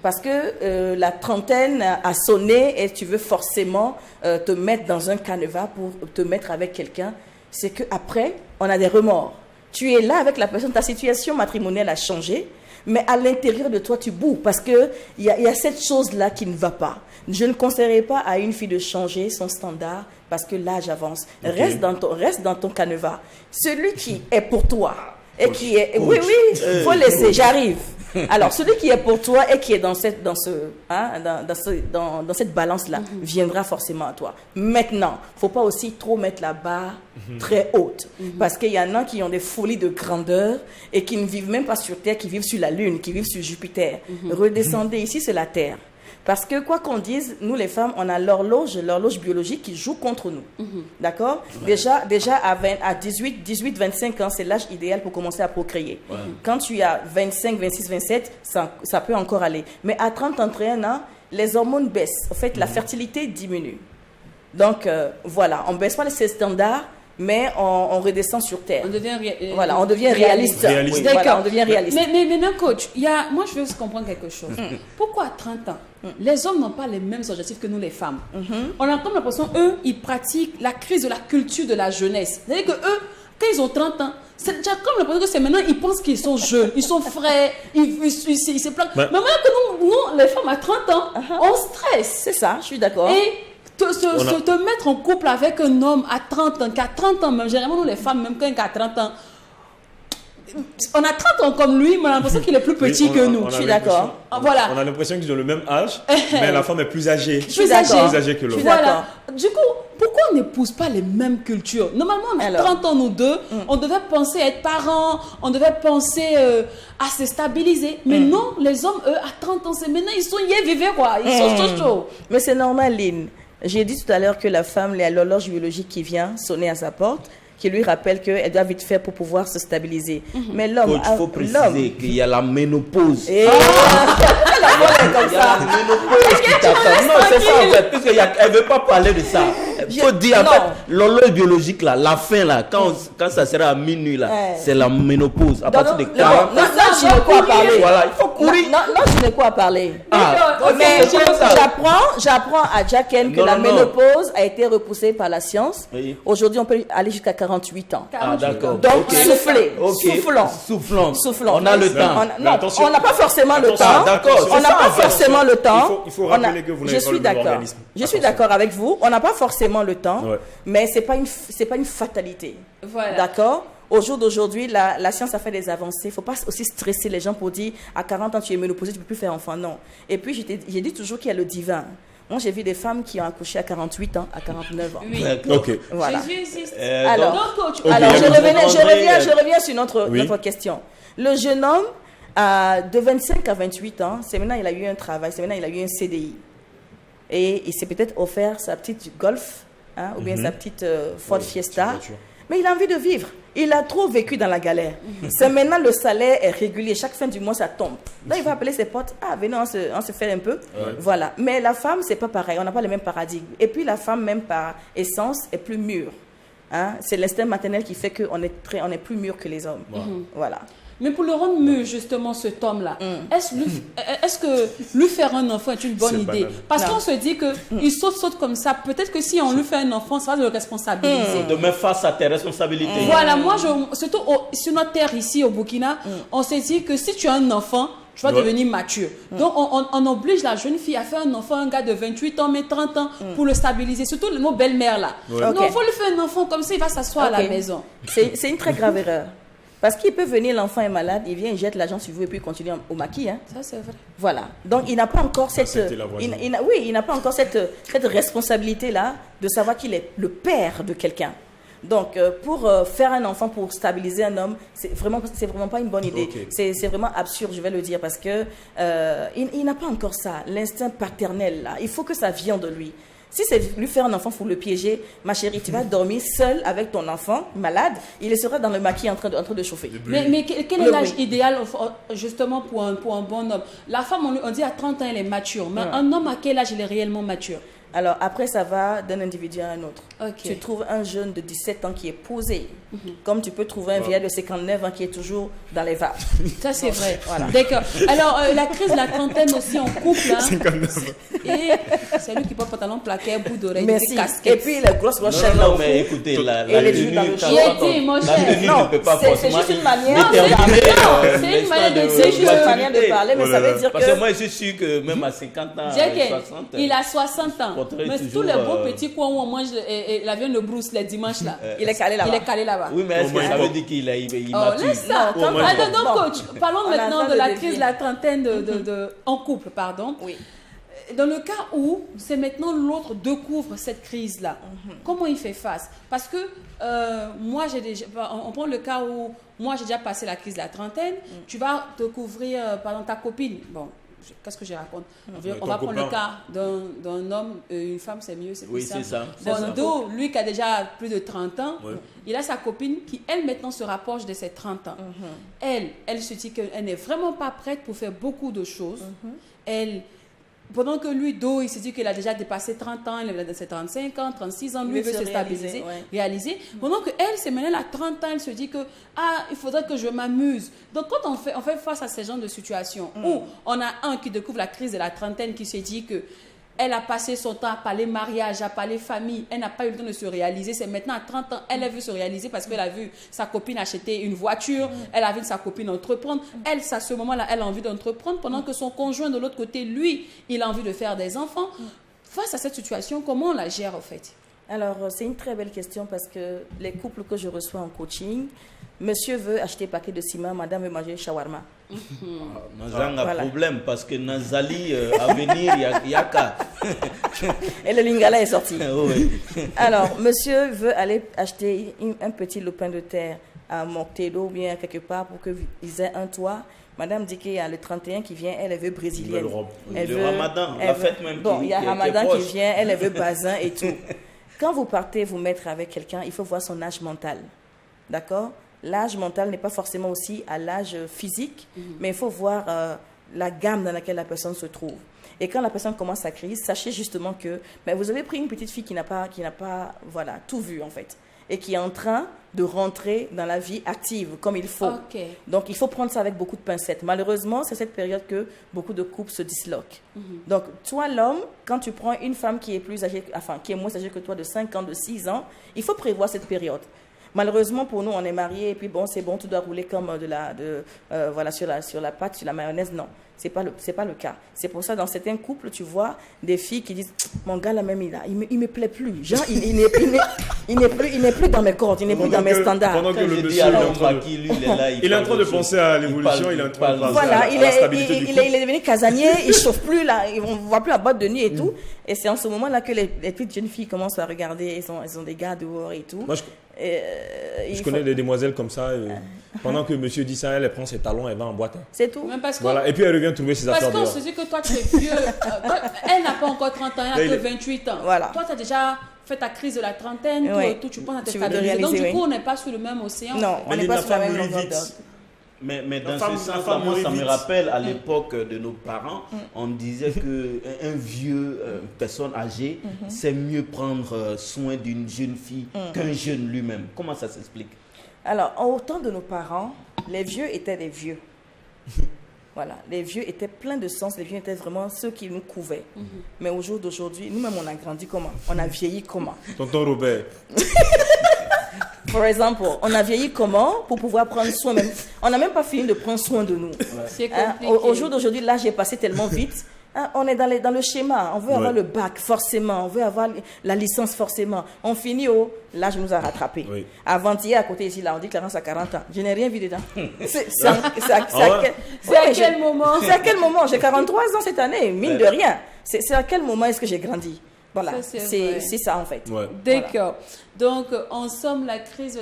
Parce que la trentaine a sonné et tu veux forcément te mettre dans un canevas pour te mettre avec quelqu'un. C'est qu'après, on a des remords. Tu es là avec la personne, ta situation matrimoniale a changé. Mais à l'intérieur de toi, tu boues parce qu'il y a cette chose-là qui ne va pas. Je ne conseillerais pas à une fille de changer son standard parce que l'âge avance. Okay. Reste dans ton canevas. Celui qui est pour toi et qui est... Oui, il faut laisser, j'arrive. Alors, celui qui est pour toi et qui est dans cette balance-là viendra forcément à toi. Maintenant, il ne faut pas aussi trop mettre la barre très haute. Parce qu'il y en a qui ont des folies de grandeur et qui ne vivent même pas sur Terre, qui vivent sur la Lune, qui vivent sur Jupiter. Redescendez, ici c'est la Terre. Parce que quoi qu'on dise, nous les femmes, on a l'horloge biologique qui joue contre nous. D'accord ? Déjà à 18, 25 ans, c'est l'âge idéal pour commencer à procréer. Quand tu as 25, 26, 27, ça peut encore aller. Mais à 30, 31 ans, les hormones baissent. En fait, la fertilité diminue. Donc, voilà, on ne baisse pas les standards, mais on redescend sur Terre. On devient réaliste. Oui, d'accord, voilà, on devient réaliste. Mais maintenant, coach, moi je veux comprendre quelque chose. Pourquoi à 30 ans, les hommes n'ont pas les mêmes objectifs que nous les femmes? On a comme l'impression, eux, ils pratiquent la crise de la culture de la jeunesse. C'est-à-dire que eux, quand ils ont 30 ans, c'est déjà comme l'impression que c'est maintenant, ils pensent qu'ils sont jeunes, ils sont frais, ils se plaignent. Mais maintenant que nous, les femmes à 30 ans, on stresse. C'est ça, je suis d'accord. Et te mettre en couple avec un homme à 30 ans, qui a 30 ans, même, généralement nous les femmes, même quand il a 30 ans, on a 30 ans comme lui, mais on a l'impression qu'il est plus petit que nous. Je suis d'accord. Voilà. On a l'impression qu'ils ont le même âge, mais la femme est plus âgée. Plus âgée que l'homme. Voilà. Du coup, pourquoi on n'épouse pas les mêmes cultures? Normalement, on a 30 ans, nous deux, on devait penser à être parents, on devait penser à se stabiliser. Mais non, les hommes, eux, à 30 ans, c'est maintenant, ils sont vivés, quoi. Ils sont chauds. Mais c'est normal, Lynn. J'ai dit tout à l'heure que la femme, il y a l'horloge biologique qui vient sonner à sa porte, qui lui rappelle qu'elle doit vite faire pour pouvoir se stabiliser. Mais l'homme... Il faut préciser qu'il y a la ménopause. La est comme ça. La ménopause qui t'attend. Non, c'est ça en fait, puisqu'elle ne veut pas parler de ça. Il faut dire, en fait, l'horloge biologique, là, la fin, là, quand ça sera à minuit, là, c'est la ménopause. À partir de 40 non, je n'ai quoi parler. Voilà, il faut courir. Non, je n'ai quoi parler. Mais j'apprends à Jacken que la ménopause a été repoussée par la science. Aujourd'hui, on peut aller jusqu'à 48 ans. Ah, d'accord. Donc, soufflant. On a le temps. Non, on n'a pas forcément le temps. D'accord. On n'a pas forcément le temps. Il faut rappeler que vous n'avez pas le même organisme. Je suis d'accord avec vous. On n'a pas forcément le temps, mais c'est pas une fatalité. Voilà. D'accord? Au jour d'aujourd'hui, la science a fait des avancées. Il ne faut pas aussi stresser les gens pour dire à 40 ans tu es ménopausée, tu ne peux plus faire enfant. Non. Et puis, j'ai dit toujours qu'il y a le divin. Moi, j'ai vu des femmes qui ont accouché à 48 ans, à 49 ans. Oui. Ok. Voilà. Jésus insiste. Alors, coach, je reviens sur notre question. Le jeune homme, de 25 à 28 ans, c'est maintenant il a eu un travail, c'est maintenant il a eu un CDI. Et il s'est peut-être offert sa petite Golf, ou bien sa petite Ford Fiesta. Mais il a envie de vivre. Il a trop vécu dans la galère. C'est maintenant le salaire est régulier. Chaque fin du mois, ça tombe. Là, il va appeler ses potes. Ah, venez, on se fait un peu. Voilà. Mais la femme, c'est pas pareil. On n'a pas le même paradigme. Et puis, la femme, même par essence, est plus mûre. C'est l'instinct maternel qui fait qu'on est plus mûr que les hommes. Voilà. Mais pour le rendre mûr, justement, cet homme-là, est-ce que lui faire un enfant est une bonne idée? Parce qu'on se dit qu'il saute comme ça. Peut-être que si on lui fait un enfant, ça va le responsabiliser. De mettre face à tes responsabilités. Voilà, moi, surtout sur notre terre ici, au Burkina, on se dit que si tu as un enfant, tu vas devenir mature. Donc, on oblige la jeune fille à faire un enfant, un gars de 28 ans, mais 30 ans, pour le stabiliser. Surtout nos belles-mères, là. Donc, il faut lui faire un enfant comme ça, il va s'asseoir à la maison. C'est une très grave erreur. Parce qu'il peut venir, l'enfant est malade, il vient, il jette l'argent sur vous et puis il continue au maquis. Ça, c'est vrai. Voilà. Donc, il n'a pas encore il n'a pas encore cette responsabilité-là de savoir qu'il est le père de quelqu'un. Donc, pour faire un enfant, pour stabiliser un homme, c'est vraiment pas une bonne idée. Ok. C'est vraiment absurde, je vais le dire, parce que il n'a pas encore ça, l'instinct paternel là. Il faut que ça vienne de lui. Si c'est lui faire un enfant, il faut le piéger. Ma chérie, tu vas dormir seule avec ton enfant malade. Il sera dans le maquis en train de chauffer. Mais quel est l'âge idéal justement pour un bon homme? La femme, on dit à 30 ans, elle est mature. Mais un homme, à quel âge il est réellement mature? Alors après, ça va d'un individu à un autre. Ok. Tu trouves un jeune de 17 ans qui est posé, comme tu peux trouver un vieil de 59 ans qui est toujours dans les vapes. Ça, c'est vrai. Voilà. D'accord. Alors, la crise de la trentaine aussi en couple. Hein, 59. et c'est lui qui porte pantalon plaqué, bout d'oreille, Merci. des casquettes. Et puis les grosses chaînes Non, là. mais écoutez, la Et les tenue, joues dans le quand- chien. quand- Il était, mon la cher. tenue Non, ne peut pas c'est forcément juste une manière déterminer, c'est une manière de- C'est juste une manière de maturité. parler, mais ça veut dire Parce que que... moi, je suis sûr que même à 50 ans, Jacques, 60, il a 60 ans. porterait Mais tous toujours, les beaux petits coins où on mange la viande de brousse les dimanches là. Il est calé Il là-bas. est calé là-bas. Oui, mais est-ce Au que moins, ça il veut faut- dire qu'il est Oh, immature? laisse ça. Au moins, Ah, non, bon. coach, parlons On est en maintenant train de de la dévier. crise de la trentaine en couple, pardon. Oui. Dans le cas où c'est maintenant l'autre découvre cette crise-là, comment il fait face? Parce que moi, on prend le cas où moi j'ai déjà passé la crise de la trentaine, tu vas découvrir, par exemple, ta copine. Bon, qu'est-ce que je raconte? On va ton prendre le copain. cas d'un homme, une femme, c'est mieux, c'est plus Oui, simple. c'est ça. Bon, C'est ça. d'où, lui qui a déjà plus de 30 ans, Ouais. il a sa copine qui, elle, maintenant se rapproche de ses 30 ans. Elle se dit qu'elle n'est vraiment pas prête pour faire beaucoup de choses. Pendant que lui, il se dit qu'il a déjà dépassé 30 ans, il est dans ses 35 ans, 36 ans, lui Il veut veut se se stabiliser, réaliser, réaliser. Pendant qu'elle, c'est maintenant à 30 ans, elle se dit que, il faudrait que je m'amuse. Donc, quand on fait face à ce genre de situation, où on a un qui découvre la crise de la trentaine, qui se dit que elle a passé son temps à parler mariage, à parler famille. Elle n'a pas eu le temps de se réaliser. C'est maintenant à 30 ans, elle a vu se réaliser parce qu'elle a vu sa copine acheter une voiture. Elle a vu sa copine entreprendre. Elle, à ce moment-là, elle a envie d'entreprendre pendant que son conjoint de l'autre côté, lui, il a envie de faire des enfants. Face à cette situation, comment on la gère, en fait? Alors, c'est une très belle question parce que les couples que je reçois en coaching, monsieur veut acheter paquet de ciment, madame veut manger shawarma. Nous avons un Voilà. problème parce que Nazali, à venir, il y a qu'à. Et le lingala est sorti. Oui. Alors, monsieur veut aller acheter un petit lopin de terre à Moctedo ou bien quelque part pour qu'ils aient un toit. Madame dit qu'il y a le 31 qui vient, elle veut brésilienne. Nouvelle robe. Le Ramadan, la fête même Bon, qui- il y a qui est Ramadan qui proche. vient, elle veut bazin et tout. Quand vous partez vous mettre avec quelqu'un, il faut voir son âge mental. D'accord? L'âge mental n'est pas forcément aussi à l'âge physique, mais il faut voir la gamme dans laquelle la personne se trouve. Et quand la personne commence sa crise, sachez justement que vous avez pris une petite fille qui n'a pas voilà, tout vu en fait, et qui est en train de rentrer dans la vie active comme il faut. Ok. Donc il faut prendre ça avec beaucoup de pincettes. Malheureusement, c'est cette période que beaucoup de couples se disloquent. Donc toi l'homme, quand tu prends une femme qui est plus âgée, enfin qui est moins âgée que toi de 5 ans, de 6 ans, il faut prévoir cette période. Malheureusement pour nous, on est mariés et puis bon, c'est bon, tout doit rouler comme voilà, sur la pâte, sur la mayonnaise. Non, c'est pas le cas. C'est pour ça dans certains couples, tu vois des filles qui disent mon gars là même il me plaît plus. Genre il n'est plus dans mes cordes, il n'est plus dans mes standards. Pendant que Quand le je dis monsieur à il est en l'homme train de- qui lui, il est là, il est en train de penser à l'évolution, il est en train de penser Voilà, à la stabilité du il couple. est devenu casanier, il chauffe plus là, on voit plus la boîte de nuit et tout. Et c'est en ce moment-là que les petites jeunes filles commencent à regarder, elles ont des gars dehors et tout. Moi, je connais des demoiselles comme ça. Pendant que monsieur dit ça, elle prend ses talons, elle va en boîte. C'est tout. Même parce que Voilà. Et puis elle revient trouver ses Parce affaires qu'on dehors. se dit que toi, tu es vieux. Elle n'a pas encore 30 ans, elle Là, n'a que 28 ans. Voilà. Toi, tu as déjà fait ta crise de la trentaine, tout Oui. et tout, tu penses à te Tu veux te stabiliser. Donc, réaliser, du coup, oui. on n'est pas sur le même océan. Non, on Mais n'est pas la sur la femme même mûrit longueur vite. d'onde. Mais dans La femme- ce la sens, femme moi, ça mûrit me vite. rappelle à l'époque de nos parents, on disait qu'un vieux, personne âgée, c'est mieux prendre soin d'une jeune fille qu'un jeune lui-même. Comment ça s'explique? Alors, au temps de nos parents, les vieux étaient des vieux. Voilà, les vieux étaient pleins de sens, les vieux étaient vraiment ceux qui nous couvaient. Mais au jour d'aujourd'hui, nous-mêmes, on a grandi comment? On a vieilli comment? Tonton Robert. Par exemple, on a vieilli comment pour pouvoir prendre soin même. On n'a même pas fini de prendre soin de nous. C'est Hein, compliqué. au jour d'aujourd'hui, l'âge est passé tellement vite. Hein, on est dans le schéma. On veut avoir Ouais. le bac, forcément. On veut avoir la licence, forcément. On finit l'âge nous a rattrapés. Oui. Avant-hier, à côté ici, là, on dit Clarence a 40 ans. Je n'ai rien vu dedans. C'est ouais? quel moment? C'est à quel moment? J'ai 43 ans cette année, mine de rien. C'est à quel moment est-ce que j'ai grandi? Voilà, Ça, c'est vrai. c'est ça en fait. Ouais. D'accord. Donc, en somme, la crise de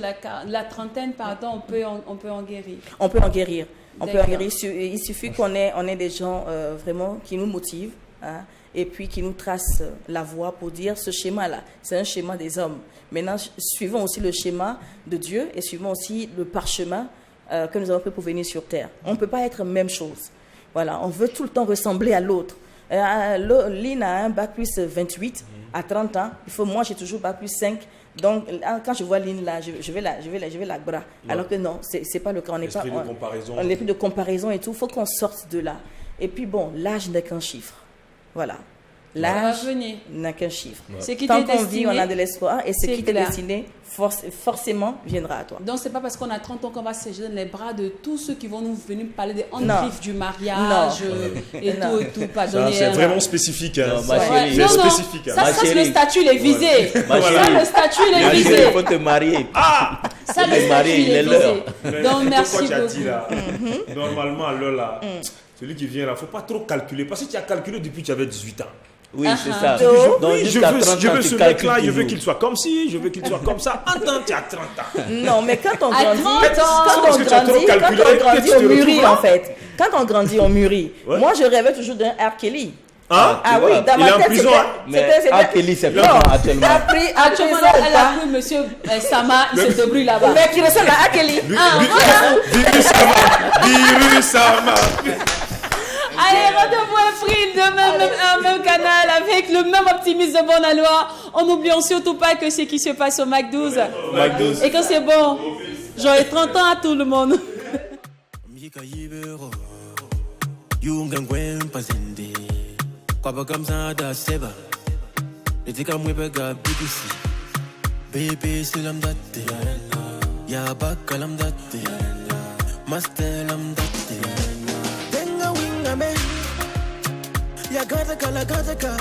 la trentaine, pardon, on peut en guérir. On peut en guérir. On peut en D'accord. guérir. Il suffit qu'on ait des gens vraiment qui nous motivent, hein, et puis qui nous tracent la voie pour dire ce schéma-là, c'est un schéma des hommes. Maintenant, suivons aussi le schéma de Dieu et suivons aussi le parchemin que nous avons pris pour venir sur terre. On ne peut pas être même chose. Voilà, on veut tout le temps ressembler à l'autre. Lynn a un bac plus 28 à 30 ans. Moi, j'ai toujours bac plus 5. Donc, quand je vois Lynn là, je vais la bras. Ouais. Alors que non, c'est pas le cas. On n'est pas. Esprit de comparaison. On n'est plus de comparaison et tout. Il faut qu'on sorte de là. Et puis bon, l'âge n'est qu'un chiffre. Voilà. Ça va L'âge venir. n'a qu'un chiffre. Ce qui Tant t'est qu'on vit, on a de destiné. l'espoir. Et ce c'est qui t'est clair. destiné, forcément, viendra à toi. Donc, c'est pas parce qu'on a 30 ans qu'on va se jeter dans les bras de tous ceux qui vont nous venir parler des Non. handgriffes du mariage et Non. tout. Pas Ça, donner c'est un- vraiment spécifique. Hein. Non, ma Ouais. chérie. C'est Non, non, spécifique, hein. Ça, Ma c'est le chérie. statut, il est visé. Ma Ça, chérie. le statut, il Ma est chérie, visé. il faut te marier. Ça, le te statut, marier, il il est est visé. l'heure. Donc, merci Comme tu as dit beaucoup. là, normalement à l'heure là, celui qui vient là, faut pas trop calculer parce que tu as calculé depuis que tu avais 18 ans. Oui, c'est Ah, ça. Donc, Donc, Oui, je jusqu'à veux, 30 je ans, veux tu ce calcules mec-là, je veux toujours. qu'il soit comme ci, je veux qu'il soit comme ça. Attends, tu as 30 ans. Non, mais quand on À grandit, 30 ans. quand Parce on que tu as trop grandit, calculé, quand on grandit, tu te on mûrit retrouves là. en fait. Quand on grandit, on mûrit. Ouais. Moi, je rêvais toujours d'un R. Kelly. Hein? Ah tu oui, vois, dans il est ma en tête, prison, hein. Mais Kelly, c'est Non, pas actuellement. après Actuellement, ça, elle a pris monsieur Sama, il se débrouille là-bas. mais qui ressemble à R. Kelly. Virus, ça m'a. Allez, rendez-vous à Free, demain, même canal, avec le même optimisme de bonne aloi. En n'oubliant surtout pas que c'est qui se passe au Mac 12. Mac 12. Et que c'est bon. J'aurai 30 ans à tout le monde. Mika yibero Yunga ngwempa zende Kwaba kamzada seba Nitika mwebega BBC Baby silam date Ya bakalam date Mastelam date Tenga winga me Ya gata kala gata ka